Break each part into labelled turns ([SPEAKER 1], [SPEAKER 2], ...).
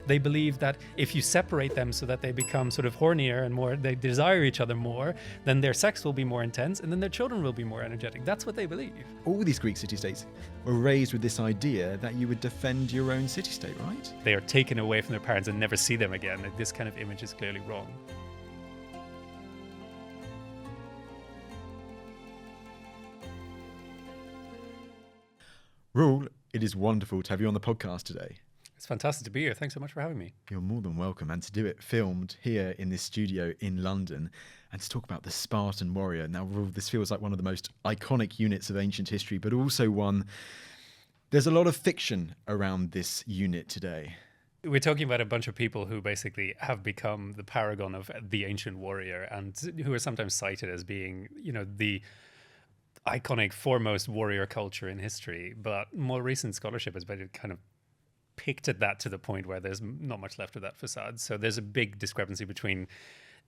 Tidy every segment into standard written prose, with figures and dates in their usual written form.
[SPEAKER 1] They believe that if you separate them so that they become sort of hornier and more, they desire each other more, then their sex will be more intense and then their children will be more energetic. That's what they believe.
[SPEAKER 2] All these Greek city-states were raised with this idea that you would defend your own city-state, right?
[SPEAKER 1] They are taken away from their parents and never see them again. This kind of image is clearly wrong.
[SPEAKER 2] Roel, it is wonderful to have you on the podcast today.
[SPEAKER 1] It's fantastic to be here. Thanks so much for having me.
[SPEAKER 2] You're more than welcome, and to do it filmed here in this studio in London, and to talk about the Spartan warrior. Now, Roel, this feels like one of the most iconic units of ancient history, but also one... There's a lot of fiction around this unit today.
[SPEAKER 1] We're talking about a bunch of people who basically have become the paragon of the ancient warrior and who are sometimes cited as being, the iconic foremost warrior culture in history. But more recent scholarship has been kind of picked at that to the point where there's not much left of that facade. So there's a big discrepancy between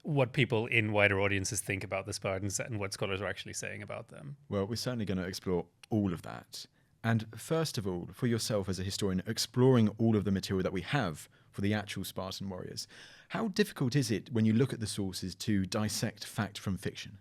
[SPEAKER 1] what people in wider audiences think about the Spartans and what scholars are actually saying about them.
[SPEAKER 2] Well, we're certainly going to explore all of that. And first of all, for yourself as a historian, exploring all of the material that we have for the actual Spartan warriors, how difficult is it when you look at the sources to dissect fact from fiction?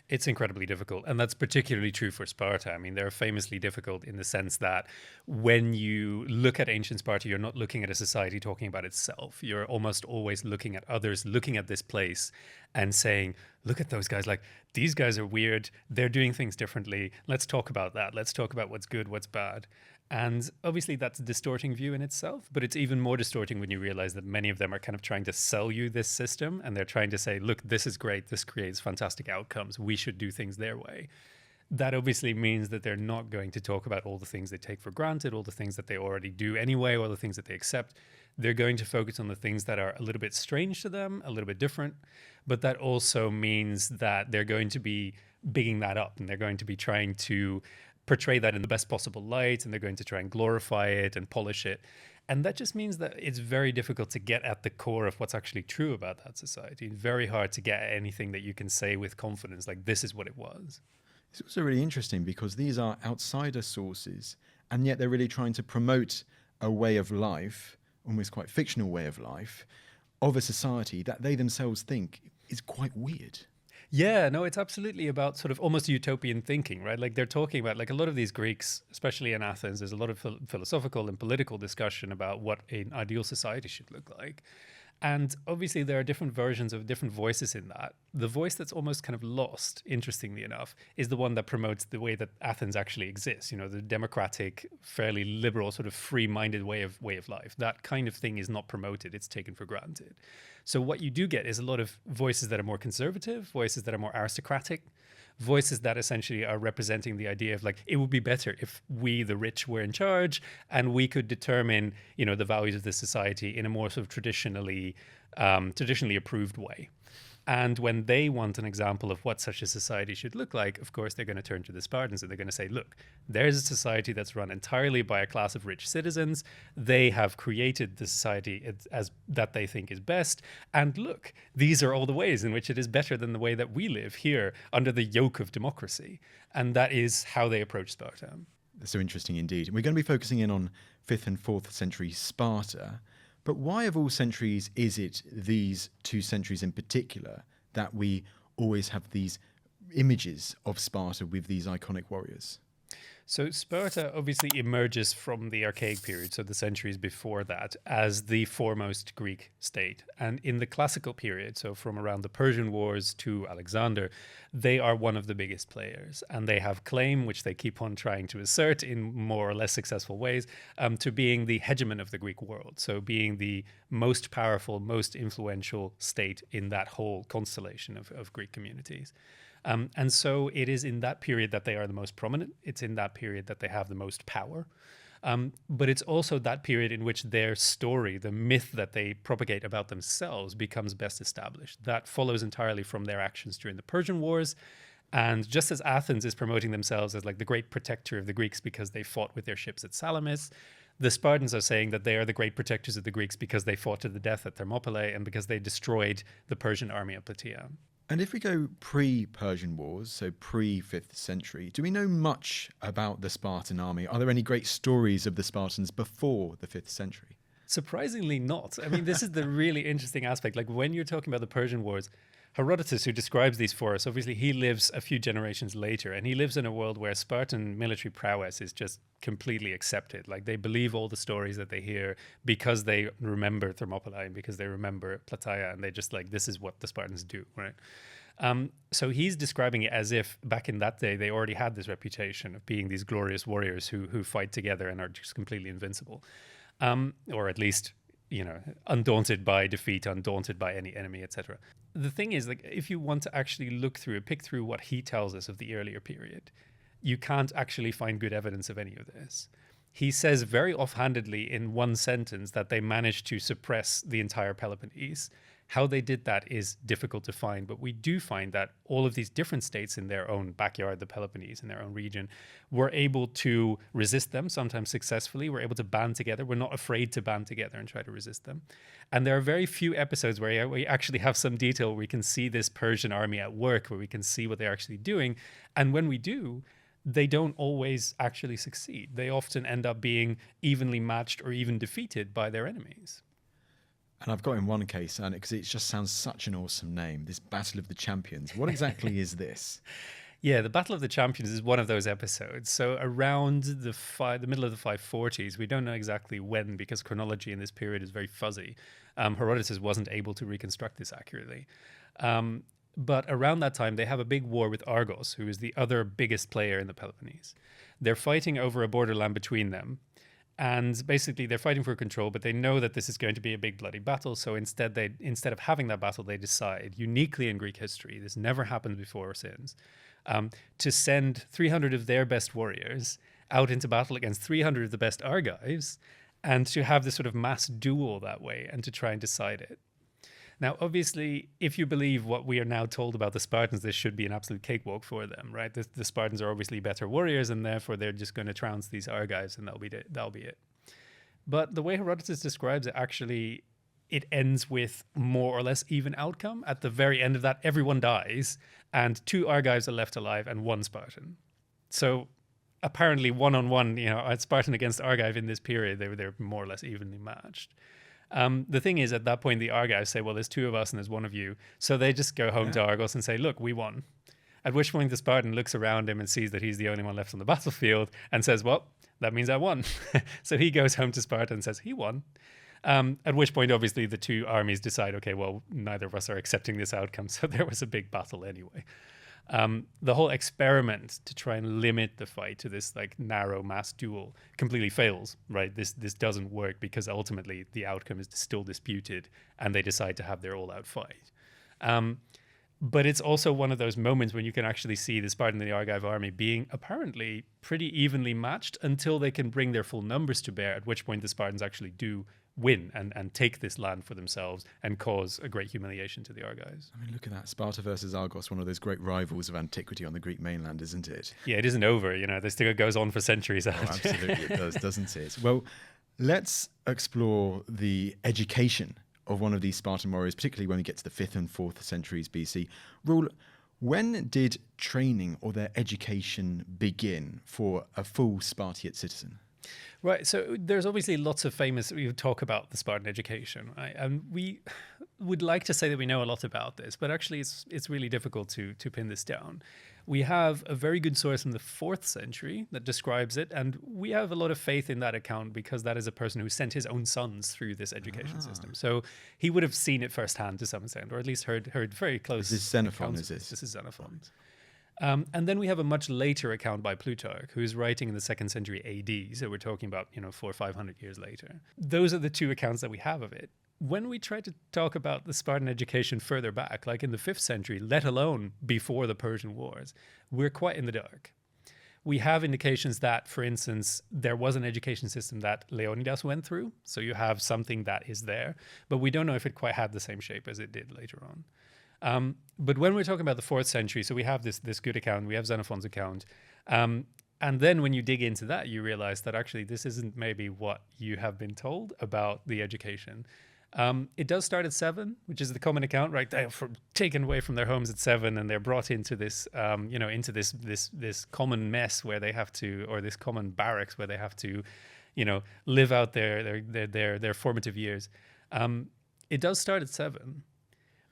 [SPEAKER 1] It's incredibly difficult, and that's particularly true for Sparta. I mean, they're famously difficult in the sense that when you look at ancient Sparta, you're not looking at a society talking about itself. You're almost always looking at others, looking at this place and saying, look at those guys, like, these guys are weird, they're doing things differently, let's talk about that, let's talk about what's good, what's bad. And obviously that's a distorting view in itself, but it's even more distorting when you realize that many of them are kind of trying to sell you this system, and they're trying to say, look, this is great, this creates fantastic outcomes, we should do things their way. That obviously means that they're not going to talk about all the things they take for granted, all the things that they already do anyway, all the things that they accept. They're going to focus on the things that are a little bit strange to them, a little bit different, but that also means that they're going to be bigging that up, and they're going to be trying to portray that in the best possible light, and they're going to try and glorify it and polish it. And that just means that it's very difficult to get at the core of what's actually true about that society. It's very hard to get at anything that you can say with confidence, like this is what it was.
[SPEAKER 2] It's also really interesting because these are outsider sources, and yet they're really trying to promote a way of life, almost quite fictional way of life, of a society that they themselves think is quite weird.
[SPEAKER 1] Yeah, no, it's absolutely about sort of almost utopian thinking, right? Like they're talking about, like a lot of these Greeks, especially in Athens, there's a lot of philosophical and political discussion about what an ideal society should look like. And obviously there are different versions of different voices in that. The voice that's almost kind of lost, interestingly enough, is the one that promotes the way that Athens actually exists. The democratic, fairly liberal, sort of free-minded way of life. That kind of thing is not promoted. It's taken for granted. So what you do get is a lot of voices that are more conservative, voices that are more aristocratic, voices that essentially are representing the idea of, like, it would be better if we, the rich, were in charge and we could determine, the values of this society in a more sort of traditionally approved way. And when they want an example of what such a society should look like, of course, they're going to turn to the Spartans and they're going to say, look, there's a society that's run entirely by a class of rich citizens. They have created the society as that they think is best. And look, these are all the ways in which it is better than the way that we live here under the yoke of democracy. And that is how they approach Sparta.
[SPEAKER 2] So interesting indeed. We're going to be focusing in on 5th and 4th century Sparta. But why of all centuries is it these 2 centuries in particular that we always have these images of Sparta with these iconic warriors?
[SPEAKER 1] So Sparta obviously emerges from the Archaic period, so the centuries before that, as the foremost Greek state. And in the classical period, so from around the Persian Wars to Alexander, they are one of the biggest players. And they have claim, which they keep on trying to assert in more or less successful ways, to being the hegemon of the Greek world. So being the most powerful, most influential state in that whole constellation of Greek communities. And so it is in that period that they are the most prominent. It's in that period that they have the most power. But it's also that period in which their story, the myth that they propagate about themselves, becomes best established. That follows entirely from their actions during the Persian Wars. And just as Athens is promoting themselves as like the great protector of the Greeks because they fought with their ships at Salamis, the Spartans are saying that they are the great protectors of the Greeks because they fought to the death at Thermopylae and because they destroyed the Persian army at Plataea.
[SPEAKER 2] And if we go pre-Persian Wars, so pre-5th century, do we know much about the Spartan army? Are there any great stories of the Spartans before the 5th century?
[SPEAKER 1] Surprisingly not. I mean, this is the really interesting aspect. Like when you're talking about the Persian Wars, Herodotus, who describes these for us, obviously he lives a few generations later, and he lives in a world where Spartan military prowess is just completely accepted. Like they believe all the stories that they hear because they remember Thermopylae and because they remember Plataea, and they just like, this is what the Spartans do, right? So he's describing it as if back in that day they already had this reputation of being these glorious warriors who fight together and are just completely invincible, or at least, you know, undaunted by defeat, undaunted by any enemy, etc. The thing is, like, if you want to actually look through, pick through what he tells us of the earlier period, you can't actually find good evidence of any of this. He says very offhandedly in one sentence that they managed to suppress the entire Peloponnese. How they did that is difficult to find, but we do find that all of these different states in their own backyard, the Peloponnese, in their own region, were able to resist them, sometimes successfully. We're able to band together. We're not afraid to band together and try to resist them. And there are very few episodes where we actually have some detail where we can see this Persian army at work, where we can see what they're actually doing. And when we do, they don't always actually succeed. They often end up being evenly matched or even defeated by their enemies.
[SPEAKER 2] And I've got in one case, and because it just sounds such an awesome name, this Battle of the Champions. What exactly is this?
[SPEAKER 1] Yeah, the Battle of the Champions is one of those episodes. So around the middle of the 540s, we don't know exactly when because chronology in this period is very fuzzy. Herodotus wasn't able to reconstruct this accurately. But around that time, they have a big war with Argos, who is the other biggest player in the Peloponnese. They're fighting over a borderland between them. And basically, they're fighting for control, but they know that this is going to be a big bloody battle. So instead of having that battle, they decide, uniquely in Greek history, this never happened before or since, to send 300 of their best warriors out into battle against 300 of the best Argives, and to have this sort of mass duel that way, and to try and decide it. Now, obviously, if you believe what we are now told about the Spartans, this should be an absolute cakewalk for them, right? The Spartans are obviously better warriors, and therefore they're just going to trounce these Argives, and that'll be it. But the way Herodotus describes it, actually, it ends with more or less even outcome. At the very end of that, everyone dies, and 2 Argives are left alive and 1 Spartan. So apparently, one-on-one, you know, Spartan against Argive in this period, they're more or less evenly matched. The thing is, at that point, the Argives say, well, there's 2 of us and there's 1 of you. So they just go home to Argos and say, look, we won. At which point the Spartan looks around him and sees that he's the only one left on the battlefield and says, well, that means I won. So he goes home to Sparta and says he won. At which point, obviously, the 2 armies decide, okay, well, neither of us are accepting this outcome. So there was a big battle anyway. The whole experiment to try and limit the fight to this like narrow mass duel completely fails, right? This doesn't work because ultimately the outcome is still disputed and they decide to have their all-out fight. But it's also one of those moments when you can actually see the Spartan and the Argive army being apparently pretty evenly matched until they can bring their full numbers to bear, at which point the Spartans actually do win and take this land for themselves and cause a great humiliation to the Argives.
[SPEAKER 2] I mean, look at that. Sparta versus Argos, one of those great rivals of antiquity on the Greek mainland, isn't it?
[SPEAKER 1] Yeah, it isn't over. You know, this thing goes on for centuries.
[SPEAKER 2] Oh, absolutely, it does, doesn't it? Well, let's explore the education of one of these Spartan warriors, particularly when we get to the 5th and 4th centuries BC. Roel, when did training or their education begin for a full Spartiate citizen?
[SPEAKER 1] Right, so there's obviously lots of we talk about the Spartan education, right? And we would like to say that we know a lot about this, but actually it's really difficult to pin this down. We have a very good source from the 4th century that describes it, and we have a lot of faith in that account because that is a person who sent his own sons through this education system. So he would have seen it firsthand to some extent, or at least heard very close.
[SPEAKER 2] This is Xenophon, is this?
[SPEAKER 1] This is Xenophon. And then we have a much later account by Plutarch, who's writing in the 2nd century AD. So we're talking about, 400 or 500 years later. Those are the 2 accounts that we have of it. When we try to talk about the Spartan education further back, like in the 5th century, let alone before the Persian Wars, we're quite in the dark. We have indications that, for instance, there was an education system that Leonidas went through. So you have something that is there, but we don't know if it quite had the same shape as it did later on. But when we're talking about the 4th century, so we have this good account, we have Xenophon's account. And then when you dig into that, you realize that actually this isn't maybe what you have been told about the education. It does start at 7, which is the common account, right? They're taken away from their homes at 7 and they're brought into this, into this common mess where they have to, or this common barracks where they have to, live out their formative years. It does start at 7.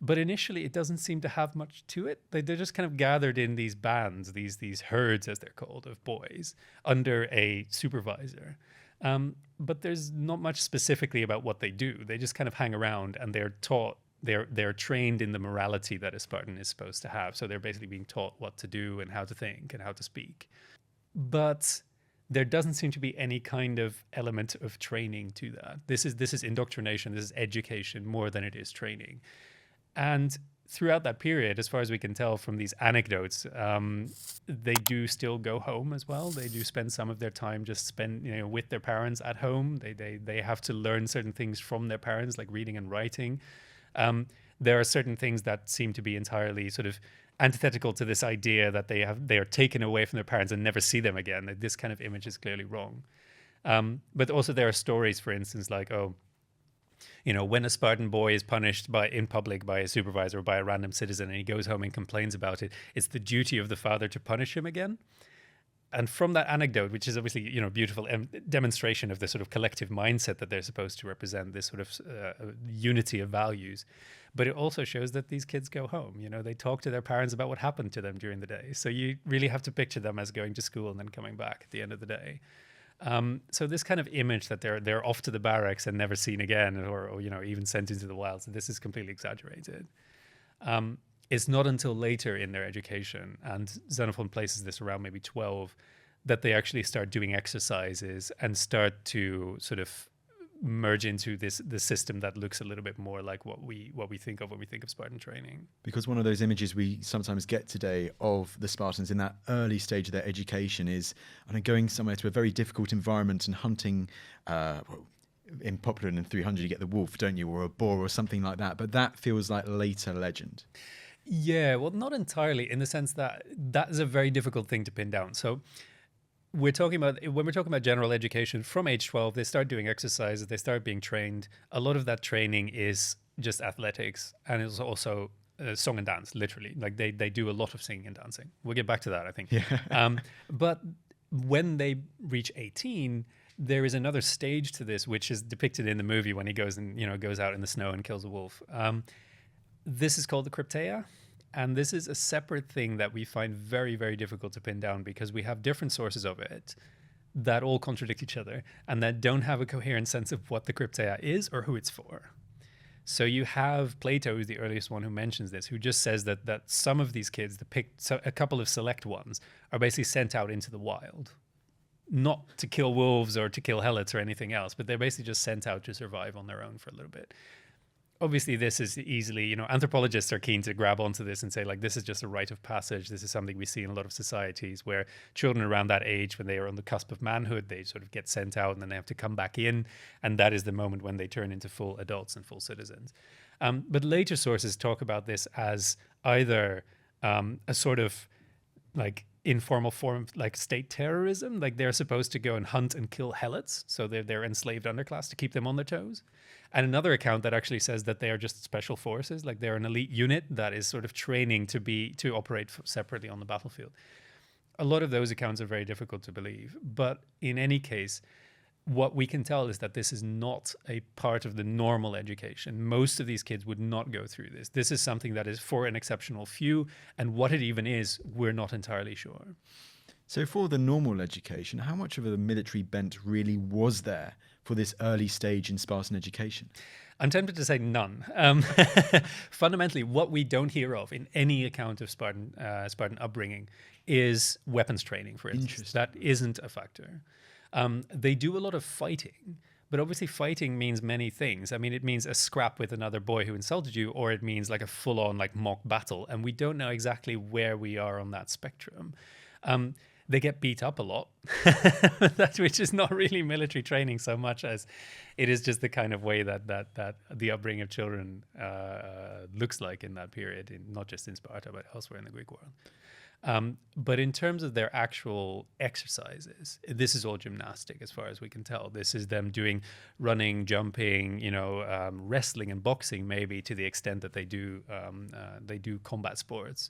[SPEAKER 1] But initially, it doesn't seem to have much to it. They're just kind of gathered in these bands, these herds, as they're called, of boys under a supervisor. But there's not much specifically about what they do. They just kind of hang around, and they're taught. They're trained in the morality that a Spartan is supposed to have. So they're basically being taught what to do and how to think and how to speak. But there doesn't seem to be any kind of element of training to that. This is indoctrination. This is education more than it is training. And throughout that period, as far as we can tell from these anecdotes, they do still go home as well. They do spend some of their time with their parents at home. They have to learn certain things from their parents, like reading and writing. There are certain things that seem to be entirely sort of antithetical to this idea that they are taken away from their parents and never see them again. This kind of image is clearly wrong. But also there are stories, for instance, like, when a Spartan boy is punished in public by a supervisor or by a random citizen and he goes home and complains about it, it's the duty of the father to punish him again. And from that anecdote, which is obviously, beautiful demonstration of the sort of collective mindset that they're supposed to represent, this sort of unity of values. But it also shows that these kids go home. They talk to their parents about what happened to them during the day. So you really have to picture them as going to school and then coming back at the end of the day. So this kind of image that they're off to the barracks and never seen again, or even sent into the wilds, this is completely exaggerated. It's not until later in their education, and Xenophon places this around maybe 12, that they actually start doing exercises and start to sort of merge into the system that looks a little bit more like what we think of when we think of Spartan training.
[SPEAKER 2] Because one of those images we sometimes get today of the Spartans in that early stage of their education is going somewhere to a very difficult environment and hunting. In Popular in 300, you get the wolf, don't you, or a boar or something like that. But that feels like later legend.
[SPEAKER 1] Yeah, well, not entirely, in the sense that is a very difficult thing to pin down. So when we're talking about general education from age 12, they start doing exercises, they start being trained. A lot of that training is just athletics, and it's also song and dance, literally. Like they do a lot of singing and dancing. We'll get back to that, I think. Yeah. But when they reach 18, there is another stage to this, which is depicted in the movie when he goes out in the snow and kills a wolf. This is called the Crypteia. And this is a separate thing that we find very, very difficult to pin down, because we have different sources of it that all contradict each other and that don't have a coherent sense of what the Crypteia is or who it's for. So you have Plato, who's the earliest one who mentions this, who just says that some of these kids, a couple of select ones, are basically sent out into the wild. Not to kill wolves or to kill helots or anything else, but they're basically just sent out to survive on their own for a little bit. Obviously, this is easily, anthropologists are keen to grab onto this and say, like, this is just a rite of passage. This is something we see in a lot of societies where children around that age, when they are on the cusp of manhood, they sort of get sent out and then they have to come back in. And that is the moment when they turn into full adults and full citizens. But later sources talk about this as either a sort of like informal form, like state terrorism, like they're supposed to go and hunt and kill helots, so they're enslaved underclass to keep them on their toes. And another account that actually says that they are just special forces, like they're an elite unit that is sort of training to operate separately on the battlefield. A lot of those accounts are very difficult to believe, but in any case, what we can tell is that this is not a part of the normal education. Most of these kids would not go through this. This is something that is for an exceptional few, and what it even is, we're not entirely sure.
[SPEAKER 2] So for the normal education, how much of a military bent really was there for this early stage in Spartan education?
[SPEAKER 1] I'm tempted to say none. Fundamentally, what we don't hear of in any account of Spartan upbringing is weapons training, for instance. That isn't a factor. They do a lot of fighting, but obviously fighting means many things. I mean, it means a scrap with another boy who insulted you, or it means like a full-on like mock battle, and we don't know exactly where we are on that spectrum. They get beat up a lot, which is not really military training so much as it is just the kind of way that the upbringing of children looks like in that period, not just in Sparta, but elsewhere in the Greek world. But in terms of their actual exercises, this is all gymnastic as far as we can tell. This is them doing running, jumping, wrestling and boxing, maybe to the extent that they do combat sports.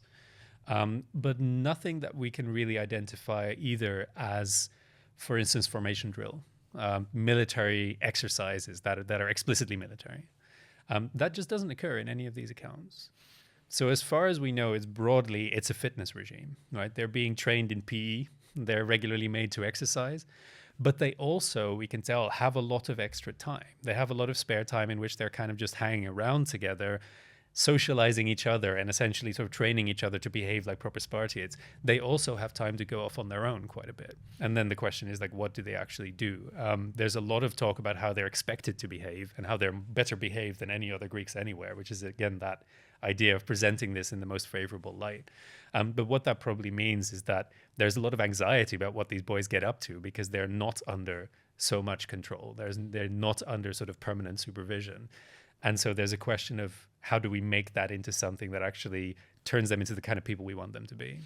[SPEAKER 1] But nothing that we can really identify either as, for instance, formation drill. military exercises that are explicitly military. That just doesn't occur in any of these accounts. So as far as we know, it's a fitness regime, right? They're being trained in PE. They're regularly made to exercise. But they also, we can tell, have a lot of extra time. They have a lot of spare time in which they're kind of just hanging around together, socializing each other and essentially sort of training each other to behave like proper Spartiates. They also have time to go off on their own quite a bit. And then the question is, like, what do they actually do? There's a lot of talk about how they're expected to behave and how they're better behaved than any other Greeks anywhere, which is, again, that idea of presenting this in the most favorable light. But what that probably means is that there's a lot of anxiety about what these boys get up to because they're not under so much control. They're not under sort of permanent supervision. And so there's a question of how do we make that into something that actually turns them into the kind of people we want them to be?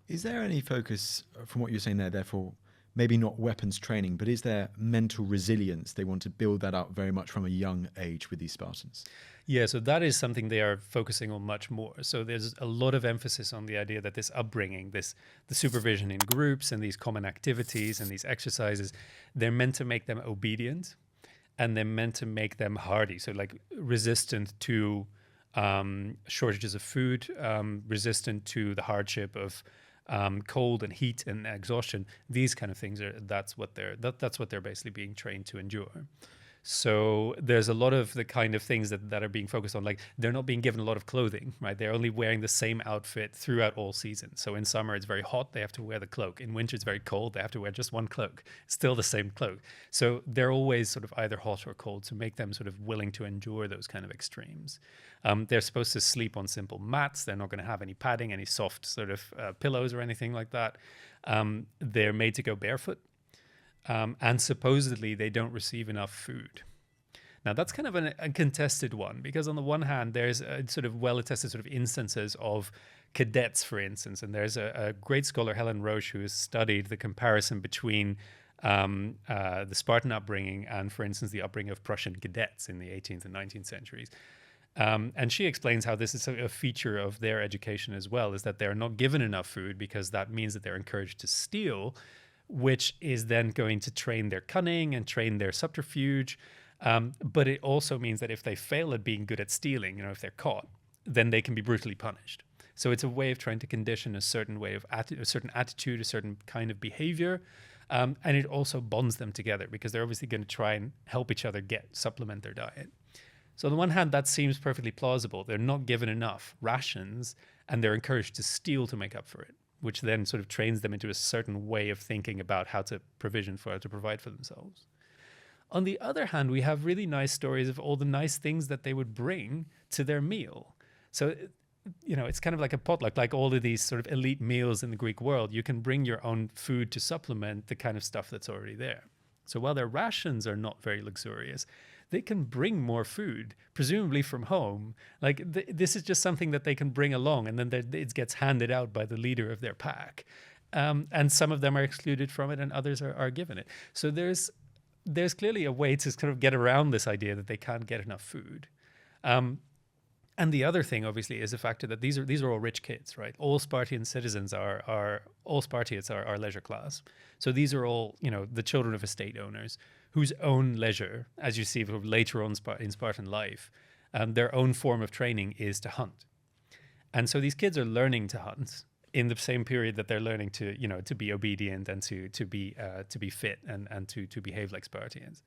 [SPEAKER 2] Is there any focus from what you're saying there, therefore, maybe not weapons training, but is there mental resilience? They want to build that up very much from a young age with these Spartans.
[SPEAKER 1] Yeah, so that is something they are focusing on much more. So there's a lot of emphasis on the idea that this upbringing, the supervision in groups and these common activities and these exercises, they're meant to make them obedient and they're meant to make them hardy. So like resistant to shortages of food, resistant to the hardship of cold and heat and exhaustion. These kind of things that's what they're basically being trained to endure. So there's a lot of the kind of things that are being focused on, like they're not being given a lot of clothing, right? They're only wearing the same outfit throughout all seasons. So in summer, it's very hot. They have to wear the cloak. In winter, it's very cold. They have to wear just one cloak, still the same cloak. So they're always sort of either hot or cold to make them sort of willing to endure those kind of extremes. They're supposed to sleep on simple mats. They're not going to have any padding, any soft sort of pillows or anything like that. They're made to go barefoot. And supposedly they don't receive enough food. Now that's kind of a contested one because on the one hand, there's a sort of well-attested sort of instances of cadets, for instance, and there's a great scholar, Helen Roche, who has studied the comparison between the Spartan upbringing and, for instance, the upbringing of Prussian cadets in the 18th and 19th centuries. And she explains how this is a feature of their education as well, is that they're not given enough food because that means that they're encouraged to steal, which is then going to train their cunning and train their subterfuge. But it also means that if they fail at being good at stealing, if they're caught, then they can be brutally punished. So it's a way of trying to condition a certain way of a certain attitude, a certain kind of behavior. And it also bonds them together because they're obviously going to try and help each other supplement their diet. So on the one hand, that seems perfectly plausible. They're not given enough rations and they're encouraged to steal to make up for it, which then sort of trains them into a certain way of thinking about how to provide for themselves. On the other hand, we have really nice stories of all the nice things that they would bring to their meal. So, it's kind of like a potluck, like all of these sort of elite meals in the Greek world. You can bring your own food to supplement the kind of stuff that's already there. So while their rations are not very luxurious, they can bring more food, presumably from home. Like this is just something that they can bring along, and then it gets handed out by the leader of their pack. And some of them are excluded from it, and others are given it. So there's clearly a way to kind of get around this idea that they can't get enough food. And the other thing, obviously, is the factor that these are all rich kids, right? All Spartan citizens all Spartiates are leisure class. So these are all, the children of estate owners whose own leisure, as you see later on in Spartan life, their own form of training is to hunt. And so these kids are learning to hunt in the same period that they're learning to be obedient and to be fit and to behave like Spartans.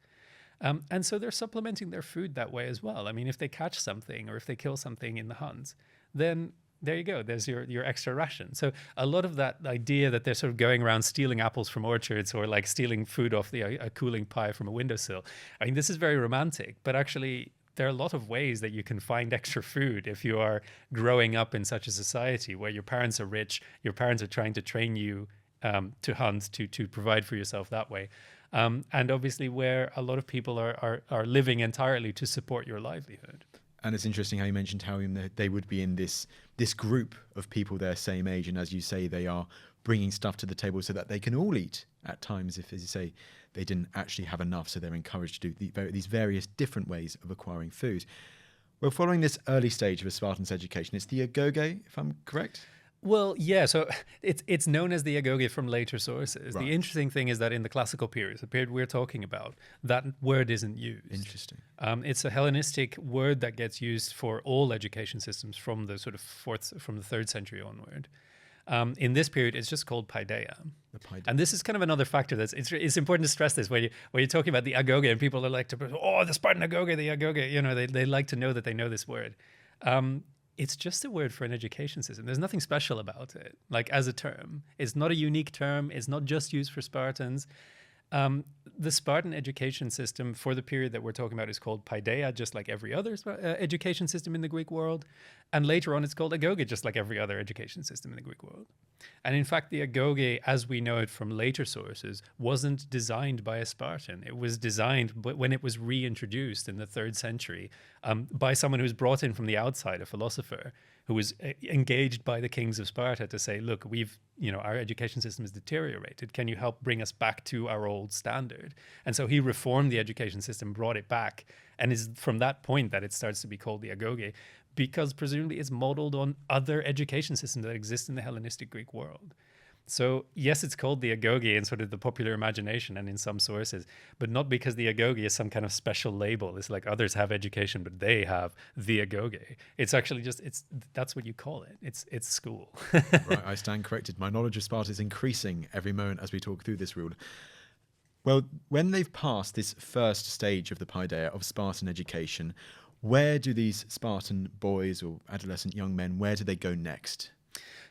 [SPEAKER 1] And so they're supplementing their food that way as well. I mean, if they catch something or if they kill something in the hunt, then there you go. There's your extra ration. So a lot of that idea that they're sort of going around stealing apples from orchards or like stealing food off a cooling pie from a windowsill. I mean, this is very romantic, but actually there are a lot of ways that you can find extra food if you are growing up in such a society where your parents are rich, your parents are trying to train you to hunt, to provide for yourself that way. And obviously where a lot of people are living entirely to support your livelihood.
[SPEAKER 2] And it's interesting how you mentioned how they would be in this group of people their same age. And as you say, they are bringing stuff to the table so that they can all eat at times if, as you say, they didn't actually have enough. So they're encouraged to do these various different ways of acquiring food. Well, following this early stage of a Spartan's education, it's the agoge, if I'm correct?
[SPEAKER 1] Well, yeah. So it's known as the agoge from later sources.
[SPEAKER 2] Right.
[SPEAKER 1] The interesting thing is that in the classical period, the period we're talking about, that word isn't used.
[SPEAKER 2] Interesting.
[SPEAKER 1] It's a Hellenistic word that gets used for all education systems from the sort of from the 3rd century onward. In this period, it's just called paideia.
[SPEAKER 2] The paideia.
[SPEAKER 1] And this is kind of another factor that's it's important to stress this when you're talking about the agoge and people are like the Spartan agoge, the agoge. You know, they like to know that they know this word. It's just a word for an education system. There's nothing special about it. Like as a term, it's not a unique term. It's not just used for Spartans. The Spartan education system for the period that we're talking about is called paideia, just like every other education system in the Greek world. And later on, it's called agoge, just like every other education system in the Greek world. And in fact, the agoge, as we know it from later sources, wasn't designed by a Spartan. It was designed when it was reintroduced in the 3rd century by someone who was brought in from the outside, a philosopher who was engaged by the kings of Sparta to say, look, our education system has deteriorated. Can you help bring us back to our old standard? And so he reformed the education system, brought it back. And it's from that point that it starts to be called the agoge, because presumably it's modeled on other education systems that exist in the Hellenistic Greek world. So yes, it's called the agoge in sort of the popular imagination and in some sources, but not because the agoge is some kind of special label. It's like others have education, but they have the agoge. It's actually just, that's what you call it. It's school.
[SPEAKER 2] Right, I stand corrected. My knowledge of Sparta is increasing every moment as we talk through this rule. Well, when they've passed this first stage of the paideia of Spartan education, where do these Spartan boys or adolescent young men, where do they go next?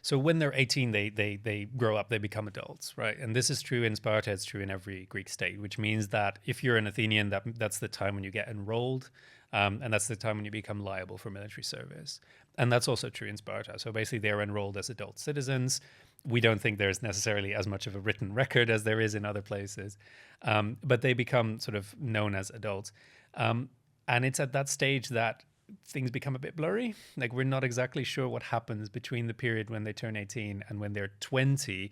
[SPEAKER 1] So when they're 18, they grow up, they become adults, right? And this is true in Sparta, it's true in every Greek state, which means that if you're an Athenian, that's the time when you get enrolled, and that's the time when you become liable for military service. And that's also true in Sparta. So basically they're enrolled as adult citizens. We don't think there's necessarily as much of a written record as there is in other places, but they become sort of known as adults. And it's at that stage that things become a bit blurry. Like we're not exactly sure what happens between the period when they turn 18 and when they're 20,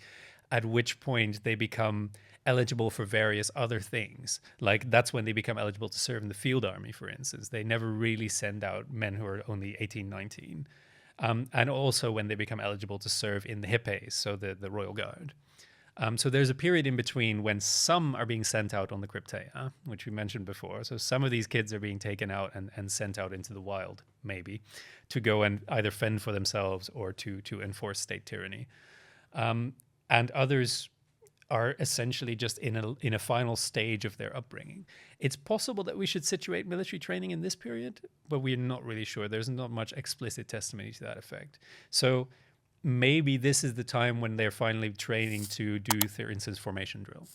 [SPEAKER 1] at which point they become eligible for various other things. Like that's when they become eligible to serve in the field army, for instance. They never really send out men who are only 18, 19. And also when they become eligible to serve in the hippes, so the royal guard. So there's a period in between when some are being sent out on the crypteia, which we mentioned before. So some of these kids are being taken out and sent out into the wild, maybe, to go and either fend for themselves or to enforce state tyranny. And others are essentially just in a final stage of their upbringing. It's possible that we should situate military training in this period, but we're not really sure. There's not much explicit testimony to that effect. So maybe this is the time when they're finally training to do, for instance, formation drill.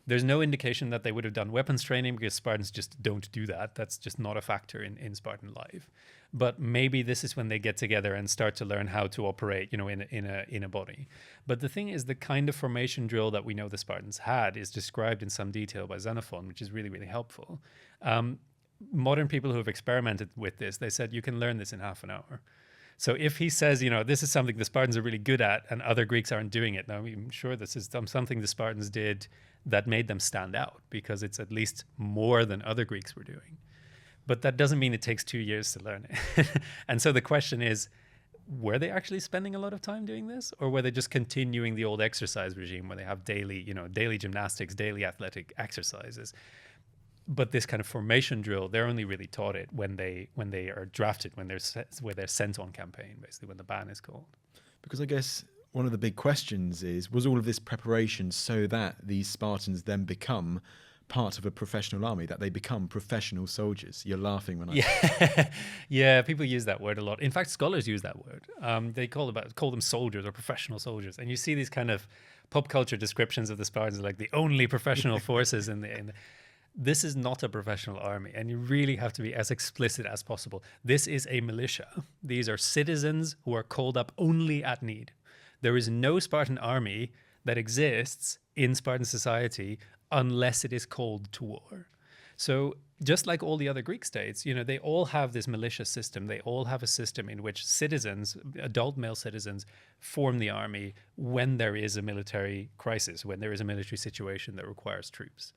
[SPEAKER 1] There's no indication that they would have done weapons training because Spartans just don't do that. That's just not a factor in Spartan life. But maybe this is when they get together and start to learn how to operate, in a body. But the thing is, the kind of formation drill that we know the Spartans had is described in some detail by Xenophon, which is really, really helpful. Modern people who have experimented with this, they said you can learn this in half an hour. So if he says, this is something the Spartans are really good at and other Greeks aren't doing it, now I'm sure this is something the Spartans did that made them stand out because it's at least more than other Greeks were doing. But that doesn't mean it takes 2 years to learn it. And so the question is, were they actually spending a lot of time doing this? Or were they just continuing the old exercise regime where they have daily gymnastics, daily athletic exercises? But this kind of formation drill, they're only really taught it when they are drafted, when they're sent on campaign, basically when the ban is called.
[SPEAKER 2] Because I guess one of the big questions was all of this preparation so that these Spartans then become part of a professional army, that they become professional soldiers? You're laughing when I
[SPEAKER 1] yeah, people use that word a lot. In fact, scholars use that word. They call them soldiers or professional soldiers, and you see these kind of pop culture descriptions of the Spartans like the only professional forces in the. This is not a professional army, and you really have to be as explicit as possible. This is a militia. These are citizens who are called up only at need. There is no Spartan army that exists in Spartan society unless it is called to war. So just like all the other Greek states, they all have this militia system. They all have a system in which citizens, adult male citizens, form the army when there is a military crisis, when there is a military situation that requires troops.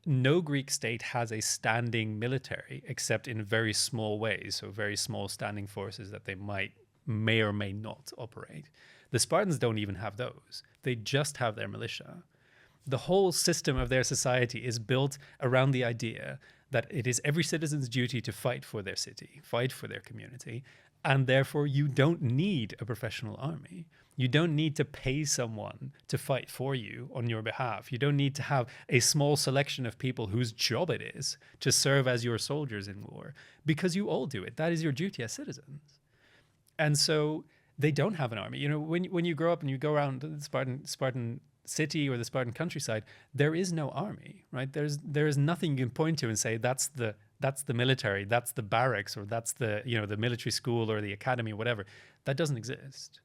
[SPEAKER 1] No Greek state has a standing military except in very small ways, so very small standing forces that they might may or may not operate. The Spartans don't even have those. They just have their militia. The whole system of their society is built around the idea that it is every citizen's duty to fight for their city, fight for their community, and therefore you don't need a professional army. You don't need to pay someone to fight for you on your behalf. You don't need to have a small selection of people whose job it is to serve as your soldiers in war, because you all do it. That is your duty as citizens. And so they don't have an army. You know, when you grow up and you go around the Spartan city or the Spartan countryside, there is no army, right? There is nothing you can point to and say that's the military, that's the barracks, or that's the the military school or the academy or whatever. That doesn't exist.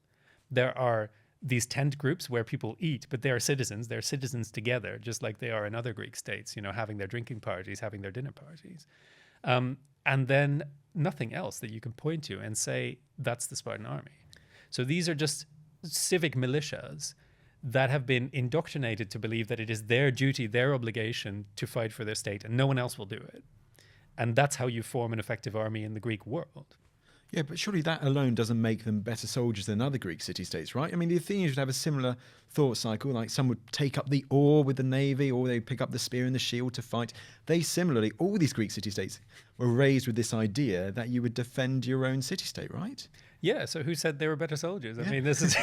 [SPEAKER 1] There are these tent groups where people eat, but they are citizens. They're citizens together, just like they are in other Greek states, having their drinking parties, having their dinner parties. And then nothing else that you can point to and say, that's the Spartan army. So these are just civic militias that have been indoctrinated to believe that it is their duty, their obligation to fight for their state, and no one else will do it. And that's how you form an effective army in the Greek world.
[SPEAKER 2] Yeah, but surely that alone doesn't make them better soldiers than other Greek city-states, right? I mean, the Athenians would have a similar thought cycle, like some would take up the oar with the navy, or they pick up the spear and the shield to fight. They similarly, all these Greek city-states were raised with this idea that you would defend your own city-state, right?
[SPEAKER 1] Yeah, so who said they were better soldiers? I mean, this is...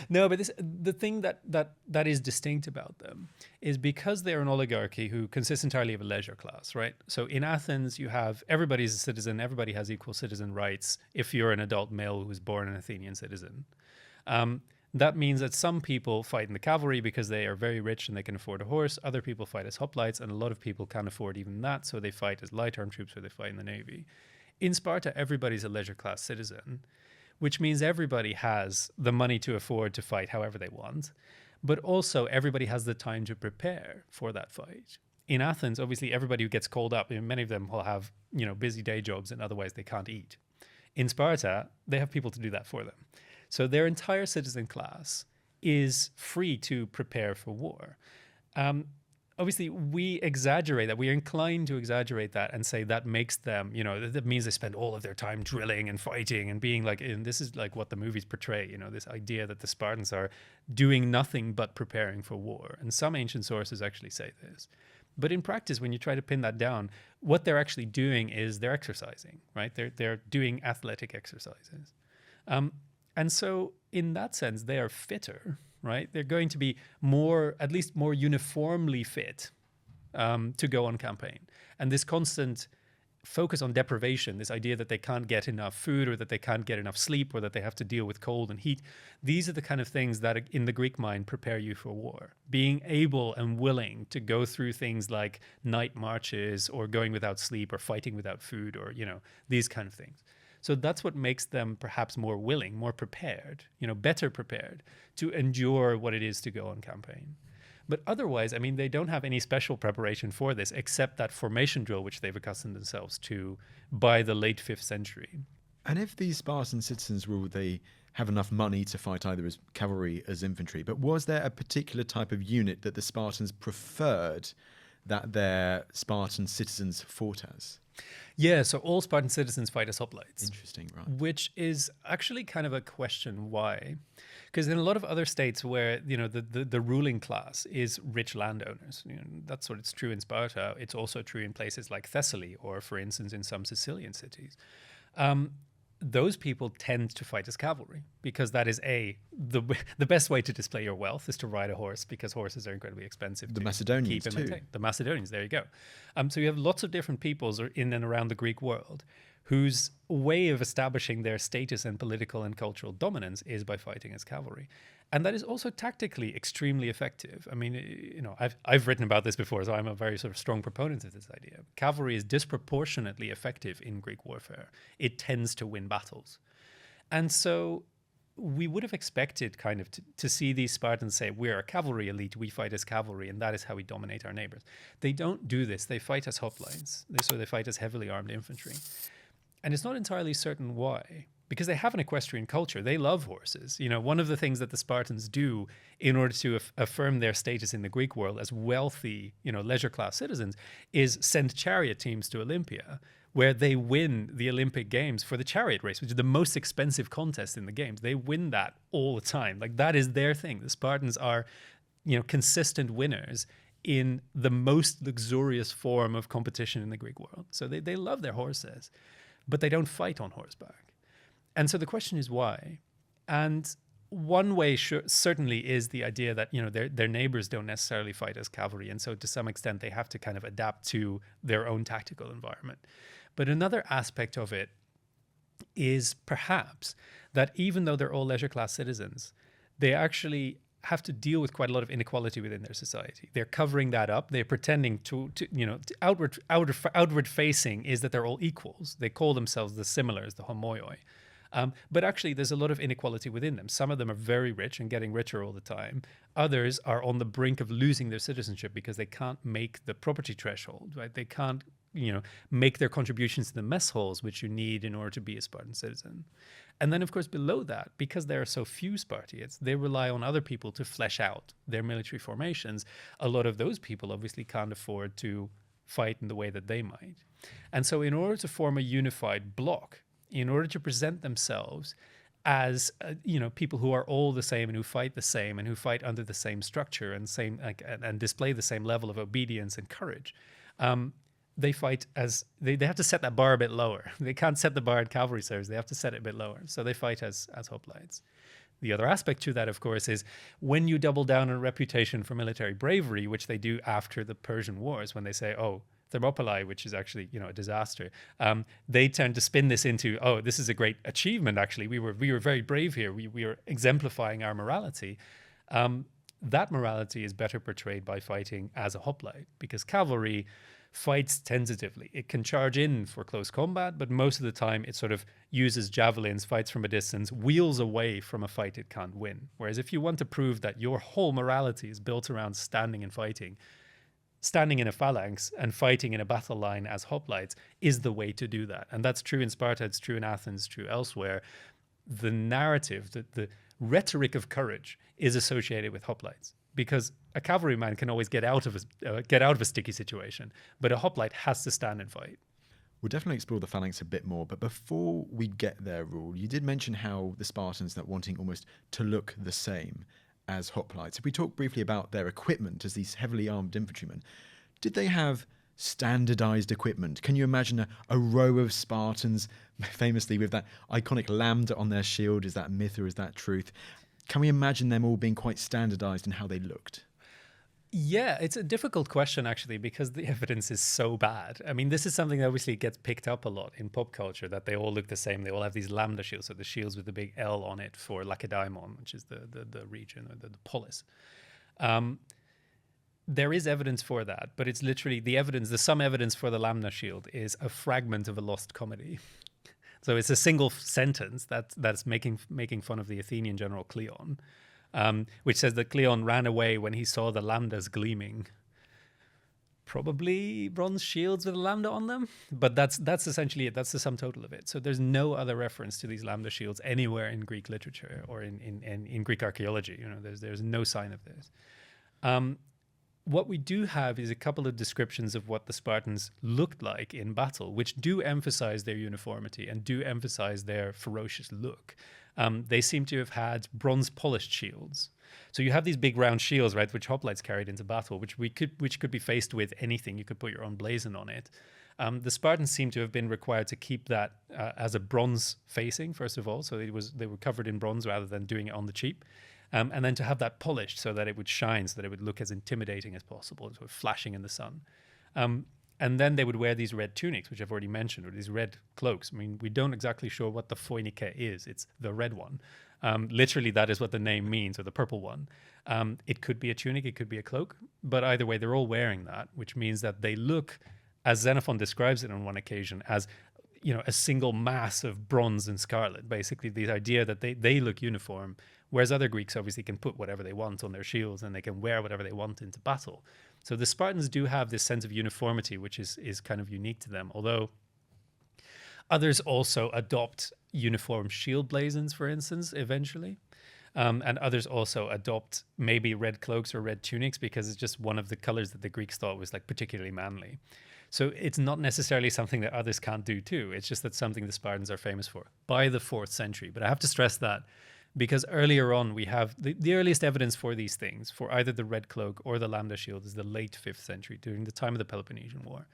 [SPEAKER 1] No, but the thing that is distinct about them is because they're an oligarchy who consists entirely of a leisure class, right? So in Athens, you have everybody's a citizen, everybody has equal citizen rights if you're an adult male who was born an Athenian citizen. That means that some people fight in the cavalry because they are very rich and they can afford a horse. Other people fight as hoplites, and a lot of people can't afford even that, so they fight as light armed troops or they fight in the navy. In Sparta, everybody's a leisure class citizen, which means everybody has the money to afford to fight however they want, but also everybody has the time to prepare for that fight. In Athens, obviously, everybody who gets called up, many of them will have, busy day jobs and otherwise they can't eat. In Sparta, they have people to do that for them. So their entire citizen class is free to prepare for war. Obviously, we exaggerate that. We are inclined to exaggerate that and say that makes them, that means they spend all of their time drilling and fighting and being like, and this is like what the movies portray, this idea that the Spartans are doing nothing but preparing for war. And some ancient sources actually say this. But in practice, when you try to pin that down, what they're actually doing is they're exercising, right? They're doing athletic exercises. And so in that sense, they are fitter, right? They're going to be at least more uniformly fit to go on campaign. And this constant focus on deprivation, this idea that they can't get enough food or that they can't get enough sleep or that they have to deal with cold and heat, these are the kind of things that in the Greek mind prepare you for war. Being able and willing to go through things like night marches or going without sleep or fighting without food or, these kind of things. So that's what makes them perhaps more willing, more prepared, better prepared to endure what it is to go on campaign. But otherwise, they don't have any special preparation for this except that formation drill, which they've accustomed themselves to by the late 5th century.
[SPEAKER 2] And if these Spartan citizens ruled, they have enough money to fight either as cavalry as infantry, but was there a particular type of unit that the Spartans preferred that their Spartan citizens fought as?
[SPEAKER 1] Yeah, so all Spartan citizens fight as hoplites.
[SPEAKER 2] Interesting, right.
[SPEAKER 1] Which is actually kind of a question why. Because in a lot of other states where, the ruling class is rich landowners, that's what it's true in Sparta. It's also true in places like Thessaly or, for instance, in some Sicilian cities. Those people tend to fight as cavalry because that is the best way to display your wealth is to ride a horse, because horses are incredibly expensive to
[SPEAKER 2] Macedonians
[SPEAKER 1] keep and
[SPEAKER 2] too.
[SPEAKER 1] maintain. The Macedonians, there you go. So you have lots of different peoples in and around the Greek world whose way of establishing their status and political and cultural dominance is by fighting as cavalry. And that is also tactically extremely effective. I've written about this before, so I'm a very sort of strong proponent of this idea. Cavalry is disproportionately effective in Greek warfare. It tends to win battles. And so we would have expected kind of to see these Spartans say, we're a cavalry elite, we fight as cavalry, and that is how we dominate our neighbors. They don't do this. They fight as hoplites. So they fight as heavily armed infantry. And it's not entirely certain why, because they have an equestrian culture. They love horses. One of the things that the Spartans do in order to affirm their status in the Greek world as wealthy, leisure class citizens is send chariot teams to Olympia, where they win the Olympic Games for the chariot race, which is the most expensive contest in the games. They win that all the time. Like, that is their thing. The Spartans are, consistent winners in the most luxurious form of competition in the Greek world. So they love their horses, but they don't fight on horseback. And so the question is why? And one way certainly is the idea that, their neighbors don't necessarily fight as cavalry. And so to some extent, they have to kind of adapt to their own tactical environment. But another aspect of it is perhaps that even though they're all leisure class citizens, they actually have to deal with quite a lot of inequality within their society. They're covering that up. They're pretending to outward facing is that they're all equals. They call themselves the similars, the homoioi. But actually, there's a lot of inequality within them. Some of them are very rich and getting richer all the time. Others are on the brink of losing their citizenship because they can't make the property threshold, right? They can't, make their contributions to the mess halls, which you need in order to be a Spartan citizen. And then, of course, below that, because there are so few Spartiates, they rely on other people to flesh out their military formations. A lot of those people obviously can't afford to fight in the way that they might. And so in order to form a unified bloc, in order to present themselves as people who are all the same and who fight the same and who fight under the same structure and display the same level of obedience and courage, they fight as they have to set that bar a bit lower. They can't set the bar at cavalry sirs. They have to set it a bit lower. So they fight as hoplites. The other aspect to that, of course, is when you double down on reputation for military bravery, which they do after the Persian Wars, when they say, oh, Thermopylae, which is actually, a disaster. They tend to spin this into, oh, this is a great achievement. Actually, we were very brave here. We are exemplifying our morality. That morality is better portrayed by fighting as a hoplite, because cavalry fights tentatively. It can charge in for close combat, but most of the time it sort of uses javelins, fights from a distance, wheels away from a fight it can't win. Whereas if you want to prove that your whole morality is built around standing and fighting, standing in a phalanx and fighting in a battle line as hoplites is the way to do that. And that's true in Sparta, it's true in Athens, true elsewhere. The narrative, the rhetoric of courage is associated with hoplites, because a cavalryman can always get out of a sticky situation, but a hoplite has to stand and fight.
[SPEAKER 2] We'll definitely explore the phalanx a bit more, but before we get there, Roel, you did mention how the Spartans not wanting almost to look the same as hoplites. If we talk briefly about their equipment as these heavily armed infantrymen, did they have standardized equipment? Can you imagine a row of Spartans, famously with that iconic lambda on their shield? Is that myth or is that truth? Can we imagine them all being quite standardized in how they looked?
[SPEAKER 1] Yeah, it's a difficult question, actually, because the evidence is so bad. I mean, this is something that obviously gets picked up a lot in pop culture, that they all look the same. They all have these lambda shields, so the shields with the big L on it for Lacedaemon, which is the region, or the polis. There is evidence for that, but it's literally the some evidence for the lambda shield is a fragment of a lost comedy. So it's a single sentence that's making fun of the Athenian general Cleon, which says that Cleon ran away when he saw the lambdas gleaming. Probably bronze shields with a lambda on them, but that's essentially it. That's the sum total of it. So there's no other reference to these lambda shields anywhere in Greek literature or in Greek archaeology. There's no sign of this. What we do have is a couple of descriptions of what the Spartans looked like in battle, which do emphasize their uniformity and do emphasize their ferocious look. They seem to have had bronze polished shields. So you have these big round shields, right, which hoplites carried into battle, which could be faced with anything. You could put your own blazon on it. The Spartans seem to have been required to keep that as a bronze facing, first of all. So they were covered in bronze rather than doing it on the cheap. And then to have that polished so that it would shine, so that it would look as intimidating as possible, sort of flashing in the sun. And then they would wear these red tunics, which I've already mentioned, or these red cloaks. I mean, we don't exactly sure what the phoinike is. It's the red one. Literally, that is what the name means, or the purple one. It could be a tunic, it could be a cloak, but either way, they're all wearing that, which means that they look, as Xenophon describes it on one occasion, as a single mass of bronze and scarlet. Basically, the idea that they look uniform, whereas other Greeks obviously can put whatever they want on their shields and they can wear whatever they want into battle. So the Spartans do have this sense of uniformity, which is kind of unique to them, although others also adopt uniform shield blazons, for instance, eventually. And others also adopt maybe red cloaks or red tunics because it's just one of the colors that the Greeks thought was like particularly manly. So it's not necessarily something that others can't do too. It's just that something the Spartans are famous for by the 4th century. But I have to stress that because earlier on we have the earliest evidence for these things, for either the red cloak or the lambda shield, is the late 5th century, during the time of the Peloponnesian War.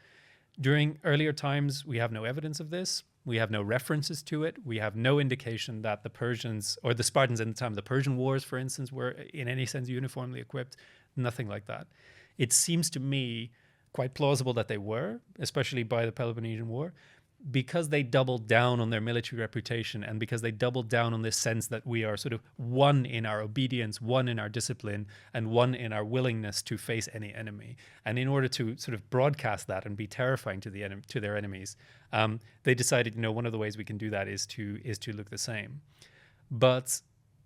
[SPEAKER 1] During earlier times, we have no evidence of this. We have no references to it. We have no indication that the Persians or the Spartans in the time of the Persian Wars, for instance, were in any sense uniformly equipped. Nothing like that. It seems to me quite plausible that they were, especially by the Peloponnesian War, because they doubled down on their military reputation and because they doubled down on this sense that we are sort of one in our obedience, one in our discipline, and one in our willingness to face any enemy. And in order to sort of broadcast that and be terrifying to to their enemies, they decided, one of the ways we can do that is to look the same. But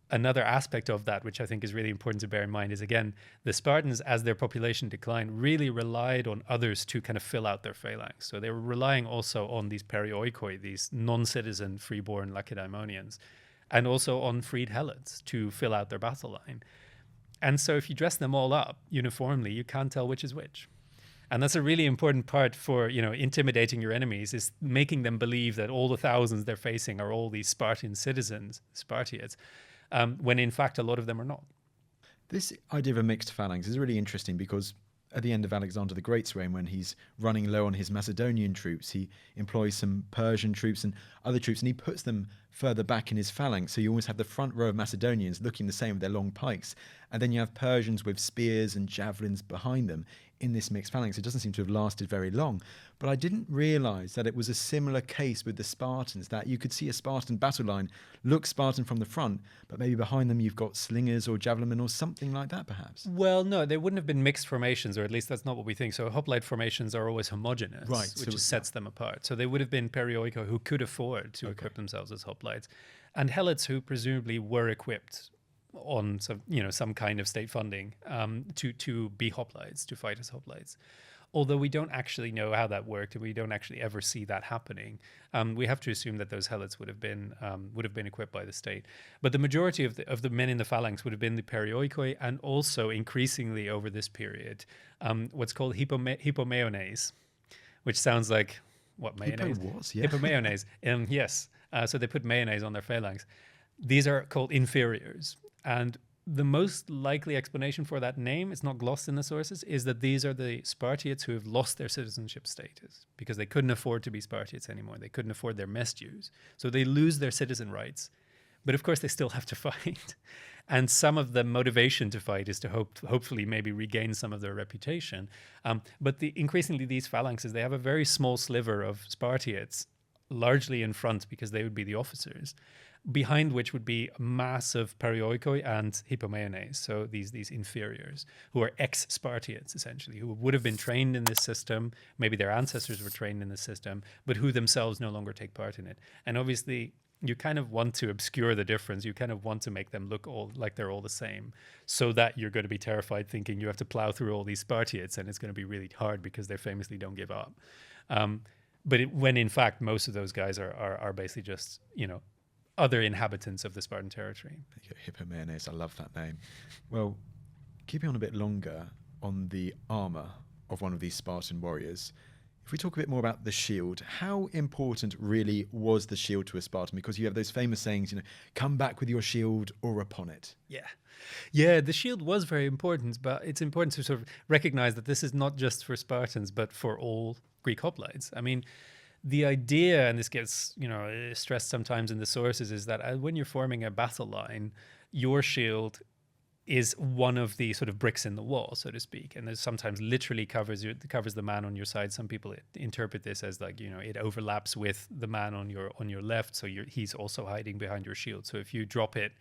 [SPEAKER 1] another aspect of that, which I think is really important to bear in mind, is, again, the Spartans, as their population declined, really relied on others to kind of fill out their phalanx. So they were relying also on these perioikoi, these non-citizen freeborn Lacedaemonians, and also on freed helots to fill out their battle line. And so if you dress them all up uniformly, you can't tell which is which. And that's a really important part for, intimidating your enemies, is making them believe that all the thousands they're facing are all these Spartan citizens, Spartiates, when in fact a lot of them are not.
[SPEAKER 2] This idea of a mixed phalanx is really interesting because at the end of Alexander the Great's reign, when he's running low on his Macedonian troops, he employs some Persian troops and other troops, and he puts them further back in his phalanx. So you always have the front row of Macedonians looking the same with their long pikes, and then you have Persians with spears and javelins behind them in this mixed phalanx. It doesn't seem to have lasted very long. But I didn't realize that it was a similar case with the Spartans, that you could see a Spartan battle line look Spartan from the front, but maybe behind them you've got slingers or javelinmen or something like that, perhaps.
[SPEAKER 1] Well, no, they wouldn't have been mixed formations, or at least that's not what we think. So hoplite formations are always homogeneous,
[SPEAKER 2] right,
[SPEAKER 1] which sets them apart. So they would have been perioikoi who could afford to equip themselves as hoplites, and helots who presumably were equipped on some kind of state funding to be hoplites, to fight as hoplites. Although we don't actually know how that worked, and we don't actually ever see that happening, we have to assume that those helots would have been equipped by the state. But the majority of the men in the phalanx would have been the perioikoi, and also increasingly over this period, what's called hypomeones, which sounds like what mayonnaise? Hypomeones. Yes. So they put mayonnaise on their phalanx. These are called inferiors, and the most likely explanation for that name, it's not glossed in the sources, is that these are the Spartiates who have lost their citizenship status because they couldn't afford to be Spartiates anymore. They couldn't afford their mess dues. So they lose their citizen rights. But of course, they still have to fight. And some of the motivation to fight is to hopefully maybe regain some of their reputation. But increasingly, these phalanxes, they have a very small sliver of Spartiates, largely in front because they would be the officers, behind which would be a mass of perioikoi and hypomeones, so these inferiors, who are ex-Spartiates, essentially, who would have been trained in this system, maybe their ancestors were trained in this system, but who themselves no longer take part in it. And obviously, you kind of want to obscure the difference. You kind of want to make them look all like they're all the same, so that you're going to be terrified thinking you have to plow through all these Spartiates, and it's going to be really hard because they famously don't give up. But when in fact, most of those guys are basically just, other inhabitants of the Spartan territory.
[SPEAKER 2] Hypomeones, I love that name. Well, keeping on a bit longer on the armor of one of these Spartan warriors, if we talk a bit more about the shield, how important really was the shield to a Spartan? Because you have those famous sayings, come back with your shield or upon it.
[SPEAKER 1] Yeah, the shield was very important, but it's important to sort of recognize that this is not just for Spartans, but for all Greek hoplites. I mean, the idea, and this gets stressed sometimes in the sources, is that when you're forming a battle line, your shield is one of the sort of bricks in the wall, so to speak, and there's sometimes literally covers the man on your side. Some people interpret this as like it overlaps with the man on your left, so he's also hiding behind your shield. So if you drop it,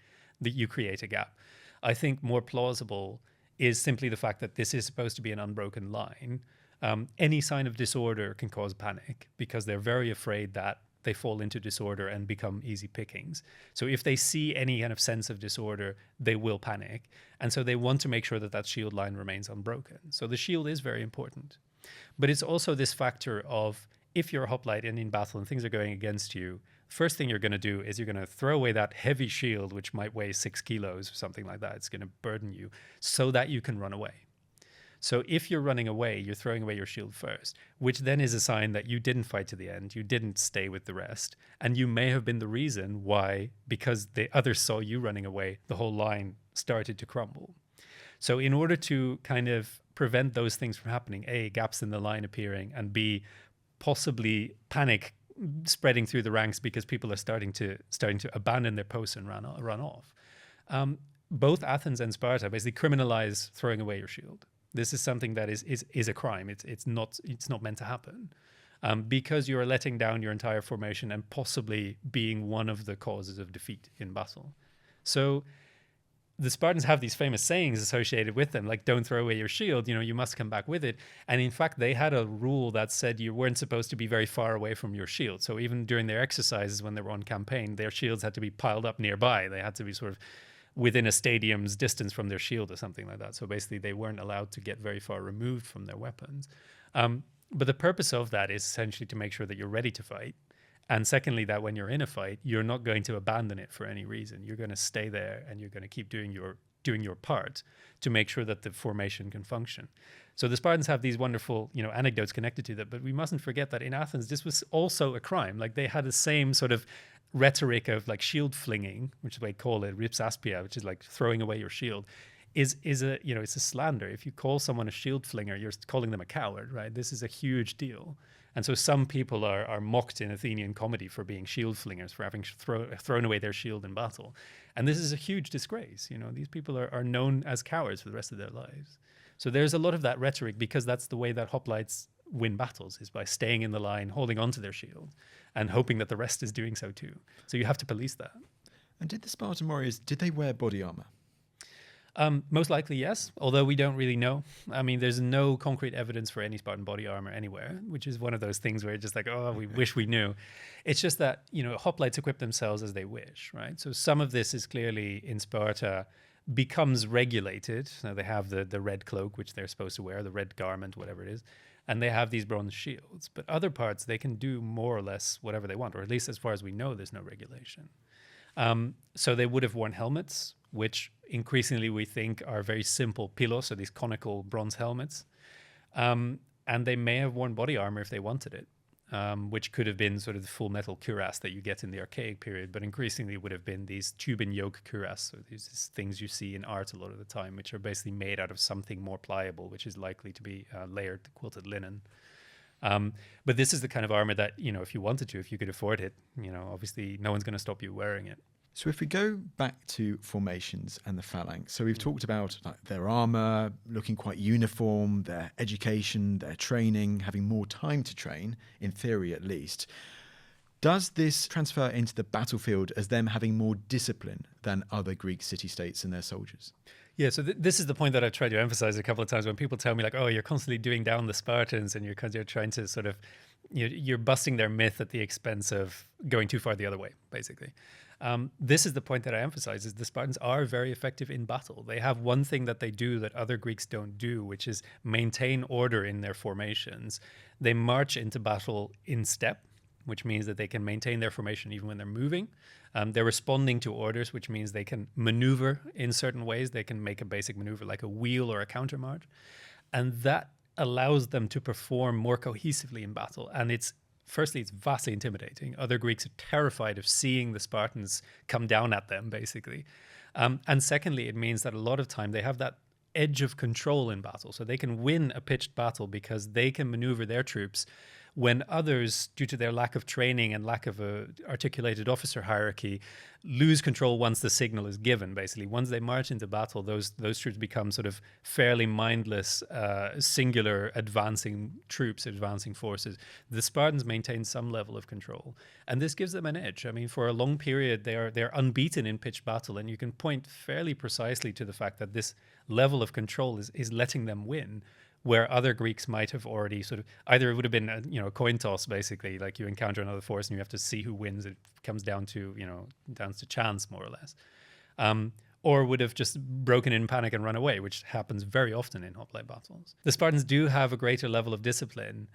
[SPEAKER 1] you create a gap. I think more plausible is simply the fact that this is supposed to be an unbroken line. Any sign of disorder can cause panic because they're very afraid that they fall into disorder and become easy pickings. So if they see any kind of sense of disorder, they will panic. And so they want to make sure that shield line remains unbroken. So the shield is very important. But it's also this factor of, if you're a hoplite and in battle and things are going against you, first thing you're going to do is you're going to throw away that heavy shield, which might weigh 6 kilos or something like that. It's going to burden you so that you can run away. So if you're running away, you're throwing away your shield first, which then is a sign that you didn't fight to the end, you didn't stay with the rest, and you may have been the reason why, because the others saw you running away, the whole line started to crumble. So in order to kind of prevent those things from happening, A, gaps in the line appearing, and B, possibly panic spreading through the ranks because people are starting to abandon their posts and run off. Both Athens and Sparta basically criminalize throwing away your shield. This is something that is a crime. It's not meant to happen, because you are letting down your entire formation and possibly being one of the causes of defeat in battle. So the Spartans have these famous sayings associated with them, like don't throw away your shield, you must come back with it. And in fact, they had a rule that said you weren't supposed to be very far away from your shield. So even during their exercises when they were on campaign, their shields had to be piled up nearby. They had to be sort of within a stadium's distance from their shield or something like that. So basically they weren't allowed to get very far removed from their weapons. But the purpose of that is essentially to make sure that you're ready to fight. And secondly, that when you're in a fight, you're not going to abandon it for any reason. You're going to stay there and you're going to keep doing your part to make sure that the formation can function. So the Spartans have these wonderful, anecdotes connected to that, but we mustn't forget that in Athens, this was also a crime. Like they had the same sort of rhetoric of like shield flinging, which is what they call it, ripsaspia, which is like throwing away your shield, is a, it's a slander. If you call someone a shield flinger, you're calling them a coward, right? This is a huge deal. And so some people are mocked in Athenian comedy for being shield flingers, for having thrown away their shield in battle. And this is a huge disgrace. These people are known as cowards for the rest of their lives. So there's a lot of that rhetoric, because that's the way that hoplites win battles, is by staying in the line, holding onto their shield, and hoping that the rest is doing so too. So you have to police that.
[SPEAKER 2] And did the Spartan warriors, did they wear body armor?
[SPEAKER 1] Most likely, yes, although we don't really know. I mean, there's no concrete evidence for any Spartan body armor anywhere, which is one of those things where it's just like, oh, we wish we knew. It's just that, hoplites equip themselves as they wish, right? So some of this is clearly in Sparta becomes regulated. Now they have the red cloak, which they're supposed to wear, the red garment, whatever it is, and they have these bronze shields. But other parts, they can do more or less whatever they want, or at least as far as we know, there's no regulation. So they would have worn helmets, which increasingly we think are very simple pilos, so these conical bronze helmets. And they may have worn body armor if they wanted it, which could have been sort of the full metal cuirass that you get in the archaic period, but increasingly would have been these tube and yoke cuirass, so these things you see in art a lot of the time, which are basically made out of something more pliable, which is likely to be layered quilted linen. But this is the kind of armor that, if you wanted to, if you could afford it, obviously no one's going to stop you wearing it.
[SPEAKER 2] So if we go back to formations and the phalanx, so we've talked about their armor looking quite uniform, their education, their training, having more time to train, in theory at least. Does this transfer into the battlefield as them having more discipline than other Greek city-states and their soldiers?
[SPEAKER 1] Yeah, so this is the point that I've tried to emphasize a couple of times when people tell me like, oh, you're constantly doing down the Spartans and you're trying to sort of, you're busting their myth at the expense of going too far the other way, basically. This is the point that I emphasize, is the Spartans are very effective in battle. They have one thing that they do that other Greeks don't do, which is maintain order in their formations. They march into battle in step, which means that they can maintain their formation even when they're moving. They're responding to orders, which means they can maneuver in certain ways. They can make a basic maneuver like a wheel or a counter march. And that allows them to perform more cohesively in battle. And firstly, it's vastly intimidating. Other Greeks are terrified of seeing the Spartans come down at them, basically. And secondly, it means that a lot of time they have that edge of control in battle. So they can win a pitched battle because they can maneuver their troops when others, due to their lack of training and lack of a articulated officer hierarchy, lose control once the signal is given, basically. Once they march into battle, those troops become sort of fairly mindless, singular advancing troops, advancing forces. The Spartans maintain some level of control. And this gives them an edge. I mean, for a long period, they're unbeaten in pitched battle, and you can point fairly precisely to the fact that this level of control is letting them win, where other Greeks might have already sort of, either it would have been a coin toss, basically, like you encounter another force and you have to see who wins. It comes down to chance, more or less, or would have just broken in panic and run away, which happens very often in hoplite battles. The Spartans do have a greater level of discipline,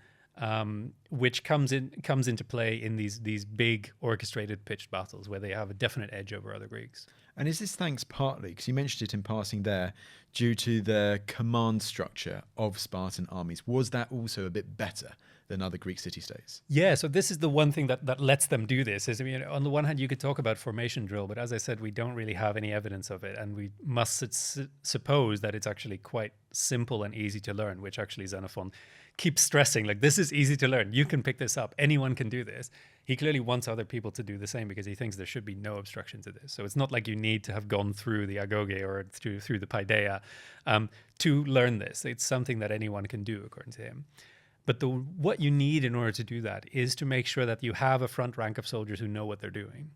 [SPEAKER 1] which comes into play in these big orchestrated pitched battles where they have a definite edge over other Greeks.
[SPEAKER 2] And is this thanks partly, because you mentioned it in passing there, due to the command structure of Spartan armies? Was that also a bit better than other Greek city-states?
[SPEAKER 1] Yeah, so this is the one thing that lets them do this. Is, I mean, on the one hand, you could talk about formation drill, but as I said, we don't really have any evidence of it, and we must suppose that it's actually quite simple and easy to learn, which actually Xenophon keeps stressing. Like, this is easy to learn. You can pick this up. Anyone can do this. He clearly wants other people to do the same because he thinks there should be no obstruction to this. So it's not like you need to have gone through the agoge or through the paideia to learn this. It's something that anyone can do, according to him. But what you need in order to do that is to make sure that you have a front rank of soldiers who know what they're doing.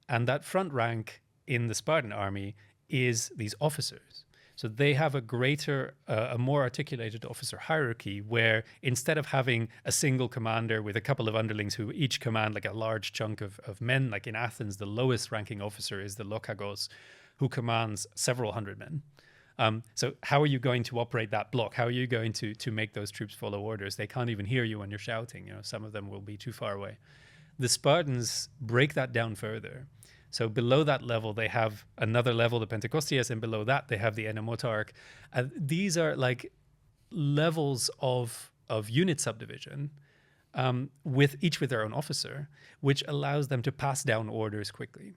[SPEAKER 1] And that front rank in the Spartan army is these officers. So they have a more articulated officer hierarchy where instead of having a single commander with a couple of underlings who each command like a large chunk of men, like in Athens, the lowest ranking officer is the lokagos, who commands several hundred men. So how are you going to operate that block? How are you going to make those troops follow orders? They can't even hear you when you're shouting. You know, some of them will be too far away. The Spartans break that down further. So below that level, they have another level, the Pentecostias, and below that, they have the Enomotarch. These are like levels of unit subdivision, with their own officer, which allows them to pass down orders quickly.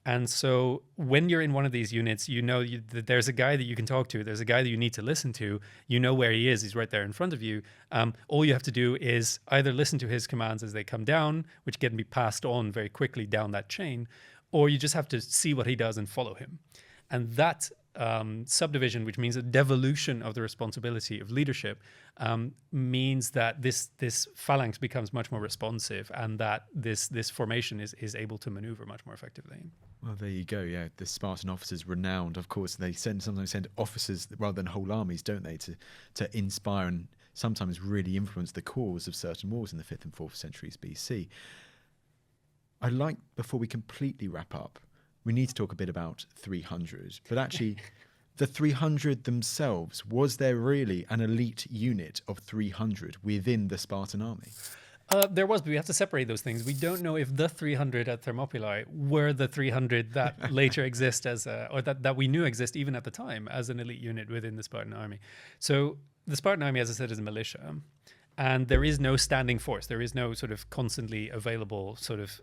[SPEAKER 1] And so when you're in one of these units, you know that there's a guy that you can talk to. There's a guy that you need to listen to. You know where he is. He's right there in front of you. All you have to do is either listen to his commands as they come down, which can be passed on very quickly down that chain, or you just have to see what he does and follow him. And that subdivision, which means a devolution of the responsibility of leadership, means that this phalanx becomes much more responsive, and that this formation is able to maneuver much more effectively.
[SPEAKER 2] Well, there you go. Yeah, the Spartan officers, renowned, of course. They sometimes send officers rather than whole armies, don't they, to inspire and sometimes really influence the cause of certain wars in the 5th and 4th centuries BC. I'd like, before we completely wrap up, we need to talk a bit about 300. But actually, the 300 themselves, was there really an elite unit of 300 within the Spartan army?
[SPEAKER 1] There was, but we have to separate those things. We don't know if the 300 at Thermopylae were the 300 that later exist or that we knew exist even at the time as an elite unit within the Spartan army. So the Spartan army, as I said, is a militia. And there is no standing force. There is no sort of constantly available sort of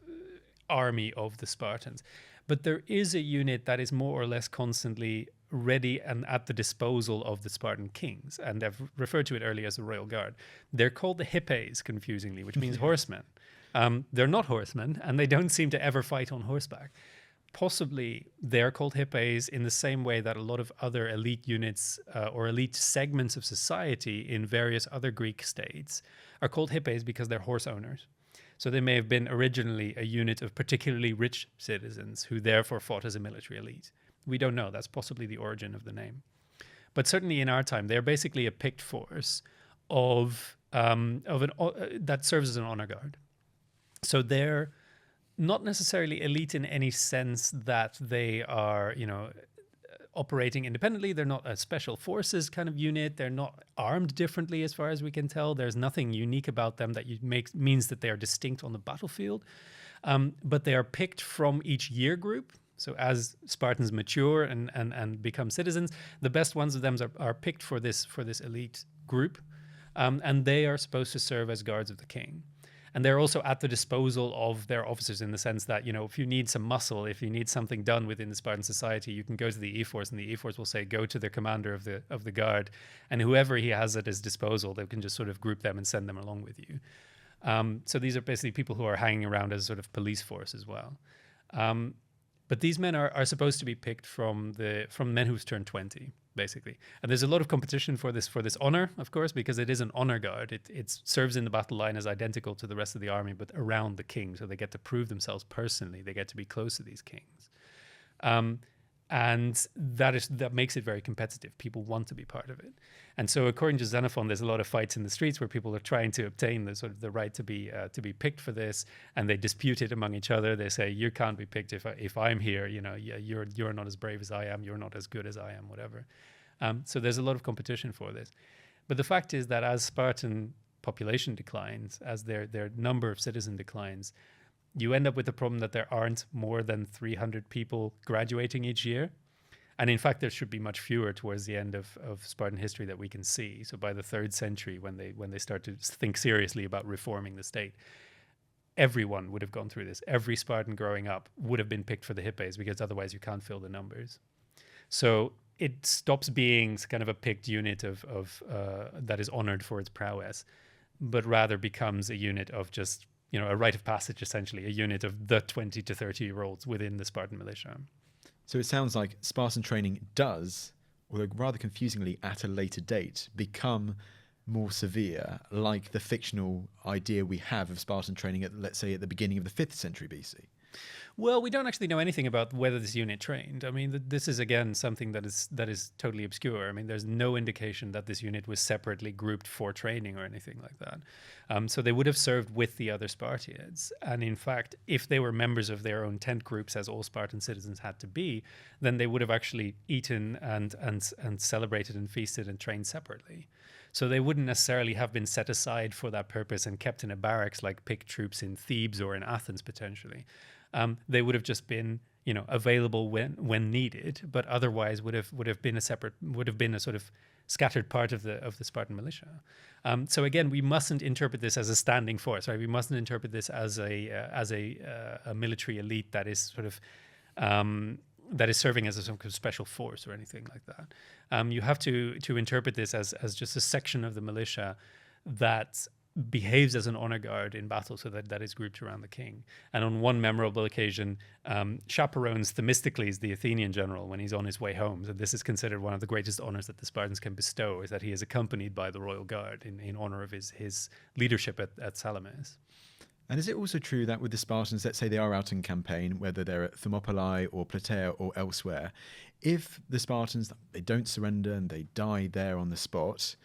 [SPEAKER 1] army of the Spartans. But there is a unit that is more or less constantly ready and at the disposal of the Spartan kings. And I've referred to it earlier as the royal guard. They're called the hippes, confusingly, which means horsemen. They're not horsemen, and they don't seem to ever fight on horseback. Possibly they're called hippes in the same way that a lot of other elite units or elite segments of society in various other Greek states are called hippes because they're horse owners. So they may have been originally a unit of particularly rich citizens who therefore fought as a military elite. We don't know. That's possibly the origin of the name. But certainly in our time, they're basically a picked force that serves as an honor guard. So they're not necessarily elite in any sense that they are, operating independently. They're not a special forces kind of unit. They're not armed differently as far as we can tell. There's nothing unique about them that means that they are distinct on the battlefield. But they are picked from each year group. So as Spartans mature and become citizens, the best ones of them are picked for this elite group. And they are supposed to serve as guards of the king. And they're also at the disposal of their officers in the sense that, if you need some muscle, if you need something done within the Spartan society, you can go to the ephors, and the ephors will say, go to the commander of the guard, and whoever he has at his disposal, they can just sort of group them and send them along with you. So these are basically people who are hanging around as sort of police force as well. But these men are supposed to be picked from men who've turned 20, basically. And there's a lot of competition for this honor, of course, because it is an honor guard. It serves in the battle line as identical to the rest of the army, but around the king. So they get to prove themselves personally. They get to be close to these kings. And that makes it very competitive. People want to be part of it. And so according to Xenophon, there's a lot of fights in the streets where people are trying to obtain the right to be picked for this, and they dispute it among each other. They say, you can't be picked if I'm here, you're not as brave as I am, you're not as good as I am, whatever. So there's a lot of competition for this. But the fact is that as Spartan population declines, as their number of citizens declines, you end up with the problem that there aren't more than 300 people graduating each year. And in fact, there should be much fewer towards the end of Spartan history that we can see. So by the 3rd century, when they start to think seriously about reforming the state, everyone would have gone through this. Every Spartan growing up would have been picked for the hippes, because otherwise you can't fill the numbers. So it stops being kind of a picked unit of that is honored for its prowess, but rather becomes a unit of just, a rite of passage, essentially, a unit of the 20 to 30-year-olds within the Spartan militia.
[SPEAKER 2] So it sounds like Spartan training does, although rather confusingly at a later date, become more severe, like the fictional idea we have of Spartan training at, let's say, at the beginning of the 5th century BC.
[SPEAKER 1] Well, we don't actually know anything about whether this unit trained. I mean, this is, again, something that is totally obscure. I mean, there's no indication that this unit was separately grouped for training or anything like that. So they would have served with the other Spartiads. And in fact, if they were members of their own tent groups, as all Spartan citizens had to be, then they would have actually eaten and celebrated and feasted and trained separately. So they wouldn't necessarily have been set aside for that purpose and kept in a barracks like picked troops in Thebes or in Athens, potentially. They would have just been, available when needed, but otherwise would have been a sort of scattered part of the Spartan militia. So again, we mustn't interpret this as a standing force, right? We mustn't interpret this as a military elite that is sort of that is serving as some kind of special force or anything like that. You have to interpret this as just a section of the militia that behaves as an honor guard in battle, so that is grouped around the king. And on one memorable occasion, chaperones Themistocles, the Athenian general, when he's on his way home. So this is considered one of the greatest honors that the Spartans can bestow, is that he is accompanied by the royal guard in honor of his leadership at Salamis.
[SPEAKER 2] And is it also true that with the Spartans, let's say they are out in campaign, whether they're at Thermopylae or Plataea or elsewhere, if the Spartans, they don't surrender and they die there on the spot,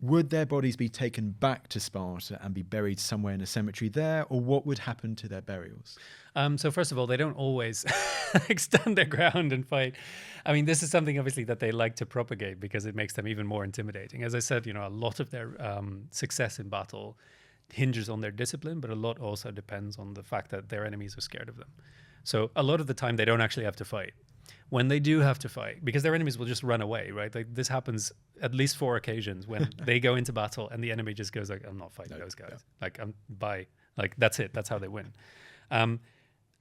[SPEAKER 2] would their bodies be taken back to Sparta and be buried somewhere in a cemetery there, or what would happen to their burials?
[SPEAKER 1] So first of all, they don't always stand their ground and fight. I mean, this is something obviously that they like to propagate because it makes them even more intimidating. As I said, a lot of their success in battle hinges on their discipline, but a lot also depends on the fact that their enemies are scared of them. So a lot of the time they don't actually have to fight. When they do have to fight, because their enemies will just run away, right? Like this happens at least 4 occasions when they go into battle and the enemy just goes like, I'm not fighting those guys.
[SPEAKER 2] Yeah.
[SPEAKER 1] Like like that's it. That's how they win.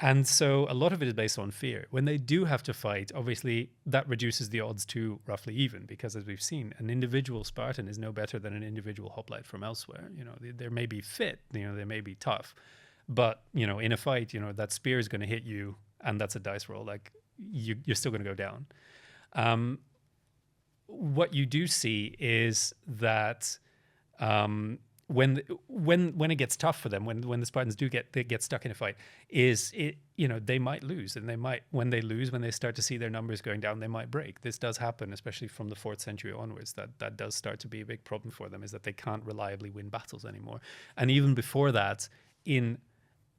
[SPEAKER 1] And so a lot of it is based on fear. When they do have to fight, obviously that reduces the odds to roughly even, because as we've seen, an individual Spartan is no better than an individual hoplite from elsewhere. They may be fit, they may be tough, but in a fight, that spear is going to hit you, and that's a dice roll. Like you're still going to go down. What you do see is that when it gets tough for them, when the Spartans get stuck in a fight, they might lose, and when they start to see their numbers going down, they might break. This does happen, especially from the 4th century onwards. That does start to be a big problem for them, is that they can't reliably win battles anymore. And even before that, in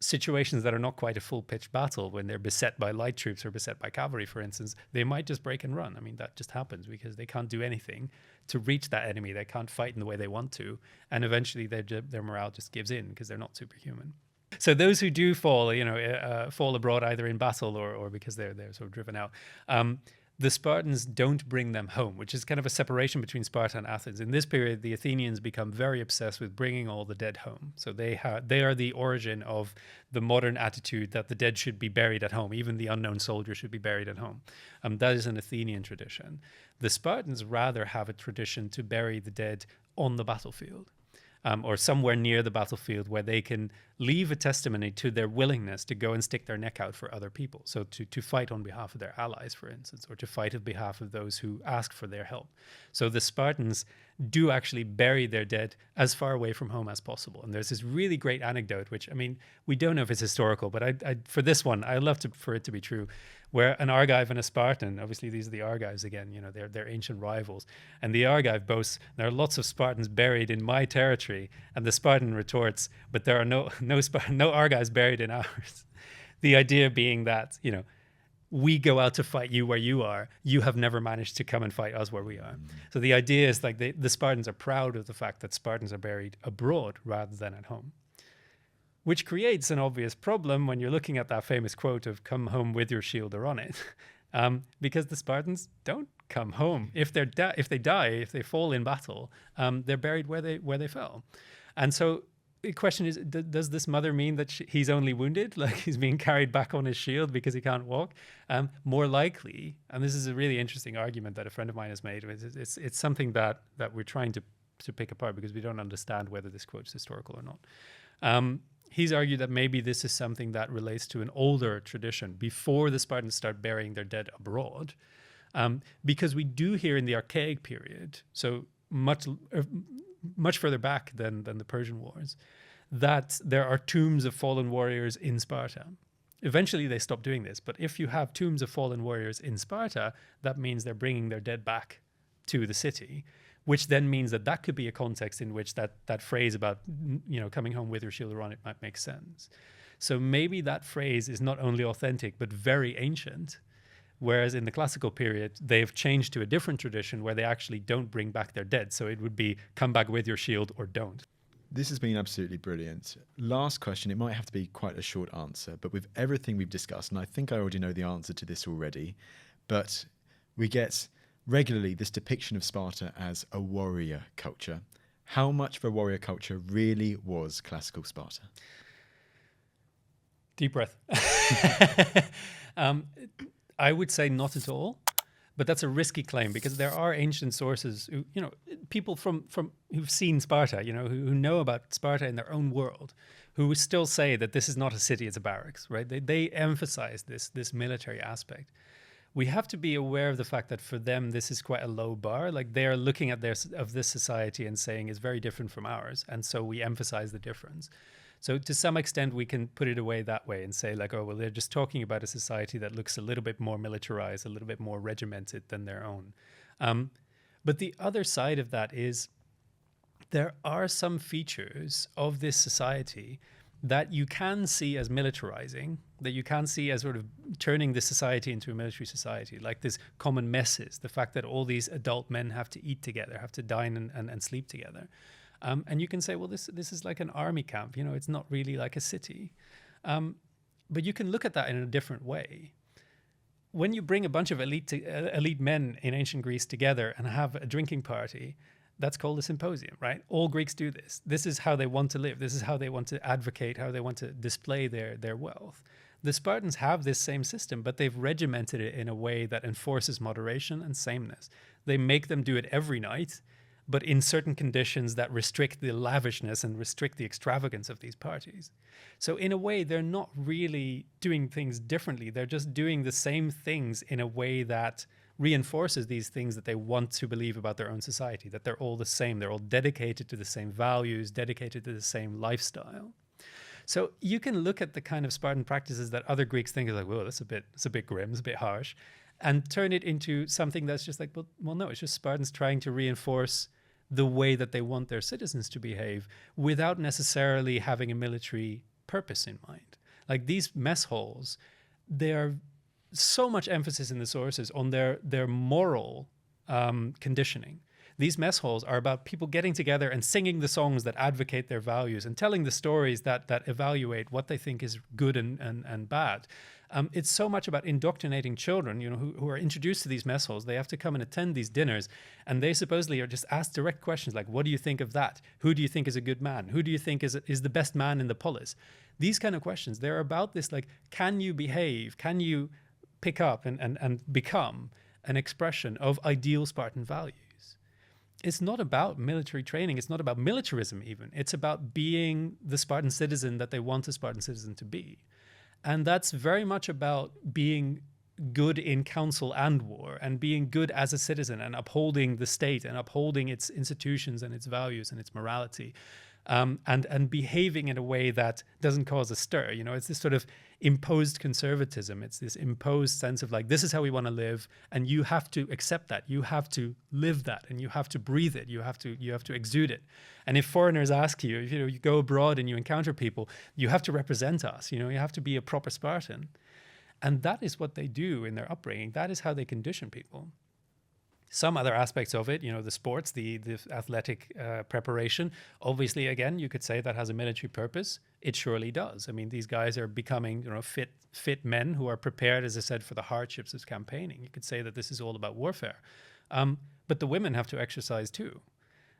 [SPEAKER 1] situations that are not quite a full-pitched battle, when they're beset by light troops or beset by cavalry, for instance, they might just break and run. I mean, that just happens because they can't do anything to reach that enemy. They can't fight in the way they want to, and eventually their morale just gives in because they're not superhuman. So those who do fall, fall abroad either in battle or because they're sort of driven out, the Spartans don't bring them home, which is kind of a separation between Sparta and Athens. In this period, the Athenians become very obsessed with bringing all the dead home. So they are the origin of the modern attitude that the dead should be buried at home. Even the unknown soldier should be buried at home. That is an Athenian tradition. The Spartans rather have a tradition to bury the dead on the battlefield. Or somewhere near the battlefield where they can leave a testimony to their willingness to go and stick their neck out for other people. So to fight on behalf of their allies, for instance, or to fight on behalf of those who ask for their help. So the Spartans do actually bury their dead as far away from home as possible. And there's this really great anecdote, which, I mean, we don't know if it's historical, but I for this one, I love for it to be true, where an Argive and a Spartan, obviously these are the Argives again, they're ancient rivals, and the Argive boasts, there are lots of Spartans buried in my territory, and the Spartan retorts, but there are no Argives buried in ours. The idea being that, we go out to fight you where you are. You have never managed to come and fight us where we are. So the idea is like the Spartans are proud of the fact that Spartans are buried abroad rather than at home. which creates an obvious problem when you're looking at that famous quote of "come home with your shield or on it," because the Spartans don't come home. If they die, if they fall in battle, they're buried where they fell. And so the question is, does this mother mean that he's only wounded, like he's being carried back on his shield because he can't walk? More likely, and this is a really interesting argument that a friend of mine has made. It's something that we're trying to pick apart because we don't understand whether this quote's historical or not. He's argued that maybe this is something that relates to an older tradition before the Spartans start burying their dead abroad, because we do hear in the Archaic period, so much further back than the Persian Wars, that there are tombs of fallen warriors in Sparta. Eventually they stop doing this, but if you have tombs of fallen warriors in Sparta, that means they're bringing their dead back to the city, which then means that could be a context in which that phrase about, coming home with your shield on it might make sense. So maybe that phrase is not only authentic, but very ancient, whereas in the classical period, they've changed to a different tradition where they actually don't bring back their dead. So it would be come back with your shield or don't.
[SPEAKER 2] This has been absolutely brilliant. Last question, it might have to be quite a short answer, but with everything we've discussed, and I think I already know the answer to this already, but we get regularly this depiction of Sparta as a warrior culture. How much of a warrior culture really was classical Sparta?
[SPEAKER 1] Deep breath. I would say not at all, but that's a risky claim because there are ancient sources, who, people from who've seen Sparta, who know about Sparta in their own world, who still say that this is not a city, it's a barracks, right? They emphasize this military aspect. We have to be aware of the fact that for them, this is quite a low bar. Like they're looking at this society and saying it's very different from ours. And so we emphasize the difference. So to some extent, we can put it away that way and say like, oh, well, they're just talking about a society that looks a little bit more militarized, a little bit more regimented than their own. But the other side of that is there are some features of this society that you can see as militarizing, that you can see as sort of turning the society into a military society, like this common messes, the fact that all these adult men have to eat together, have to dine and sleep together. And you can say, well, this is like an army camp, it's not really like a city. But you can look at that in a different way. When you bring a bunch of elite men in ancient Greece together and have a drinking party, that's called a symposium, right? All Greeks do this. This is how they want to live. This is how they want to advocate, how they want to display their wealth. The Spartans have this same system, but they've regimented it in a way that enforces moderation and sameness. They make them do it every night, but in certain conditions that restrict the lavishness and restrict the extravagance of these parties. So in a way, they're not really doing things differently. They're just doing the same things in a way that reinforces these things that they want to believe about their own society, that they're all the same. They're all dedicated to the same values, dedicated to the same lifestyle. So you can look at the kind of Spartan practices that other Greeks think is like, well, it's a bit grim, it's a bit harsh, and turn it into something that's just like, well, no, it's just Spartans trying to reinforce the way that they want their citizens to behave without necessarily having a military purpose in mind. Like these mess halls, they're so much emphasis in the sources on their moral conditioning. These mess halls are about people getting together and singing the songs that advocate their values and telling the stories that evaluate what they think is good and bad. It's so much about indoctrinating children, who are introduced to these mess halls. They have to come and attend these dinners, and they supposedly are just asked direct questions like, what do you think of that? Who do you think is a good man? Who do you think is the best man in the polis? These kind of questions, they're about this, like, can you behave? Can you pick up and become an expression of ideal Spartan values? It's not about military training. It's not about militarism even. It's about being the Spartan citizen that they want a Spartan citizen to be. And that's very much about being good in council and war and being good as a citizen and upholding the state and upholding its institutions and its values and its morality. And behaving in a way that doesn't cause a stir. It's this sort of imposed conservatism. It's this imposed sense of like, this is how we want to live, and you have to accept that. You have to live that, and you have to breathe it. You have to exude it. And if foreigners ask you, if you go abroad and you encounter people, you have to represent us. You have to be a proper Spartan. And that is what they do in their upbringing. That is how they condition people. Some other aspects of it, the sports, the athletic preparation, obviously, again, you could say that has a military purpose. It surely does. I mean, these guys are becoming, fit men who are prepared, as I said, for the hardships of campaigning. You could say that this is all about warfare. But the women have to exercise too.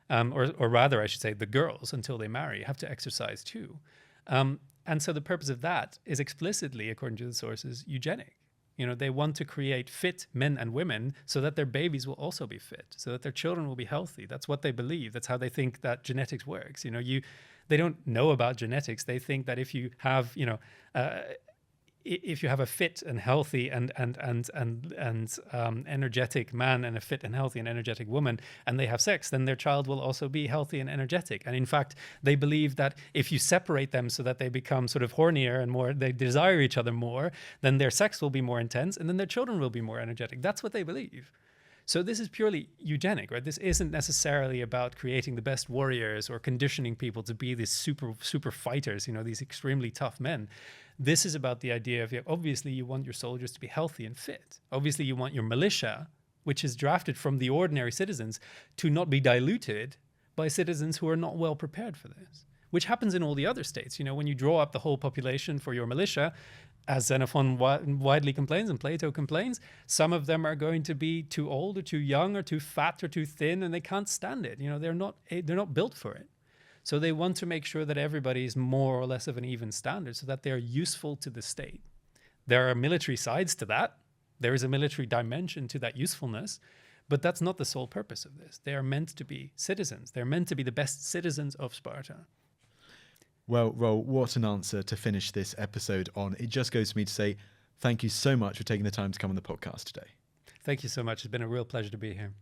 [SPEAKER 1] Or rather, I should say, the girls, until they marry, have to exercise too. And so the purpose of that is explicitly, according to the sources, eugenic. They want to create fit men and women so that their babies will also be fit, so that their children will be healthy. That's what they believe. That's how they think that genetics works. They don't know about genetics. They think that if you have, if you have a fit and healthy and energetic man and a fit and healthy and energetic woman, and they have sex, then their child will also be healthy and energetic. And in fact, they believe that if you separate them so that they become sort of hornier and more, they desire each other more, then their sex will be more intense, and then their children will be more energetic. That's what they believe. So this is purely eugenic, right? This isn't necessarily about creating the best warriors or conditioning people to be these super fighters, these extremely tough men. This is about the idea of, obviously you want your soldiers to be healthy and fit. Obviously you want your militia, which is drafted from the ordinary citizens, to not be diluted by citizens who are not well prepared for this, which happens in all the other states. When you draw up the whole population for your militia, as Xenophon widely complains and Plato complains, some of them are going to be too old or too young or too fat or too thin, and they can't stand it. They're not built for it. So they want to make sure that everybody is more or less of an even standard so that they're useful to the state. There are military sides to that. There is a military dimension to that usefulness, but that's not the sole purpose of this. They are meant to be citizens. They're meant to be the best citizens of Sparta.
[SPEAKER 2] Well, Roel, what an answer to finish this episode on. It just goes for me to say thank you so much for taking the time to come on the podcast today.
[SPEAKER 1] Thank you so much. It's been a real pleasure to be here.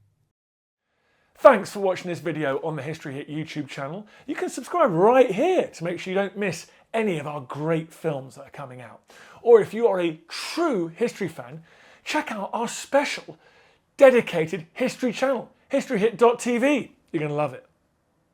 [SPEAKER 3] Thanks for watching this video on the History Hit YouTube channel. You can subscribe right here to make sure you don't miss any of our great films that are coming out. Or if you are a true history fan, check out our special dedicated history channel, historyhit.tv. You're going to love it.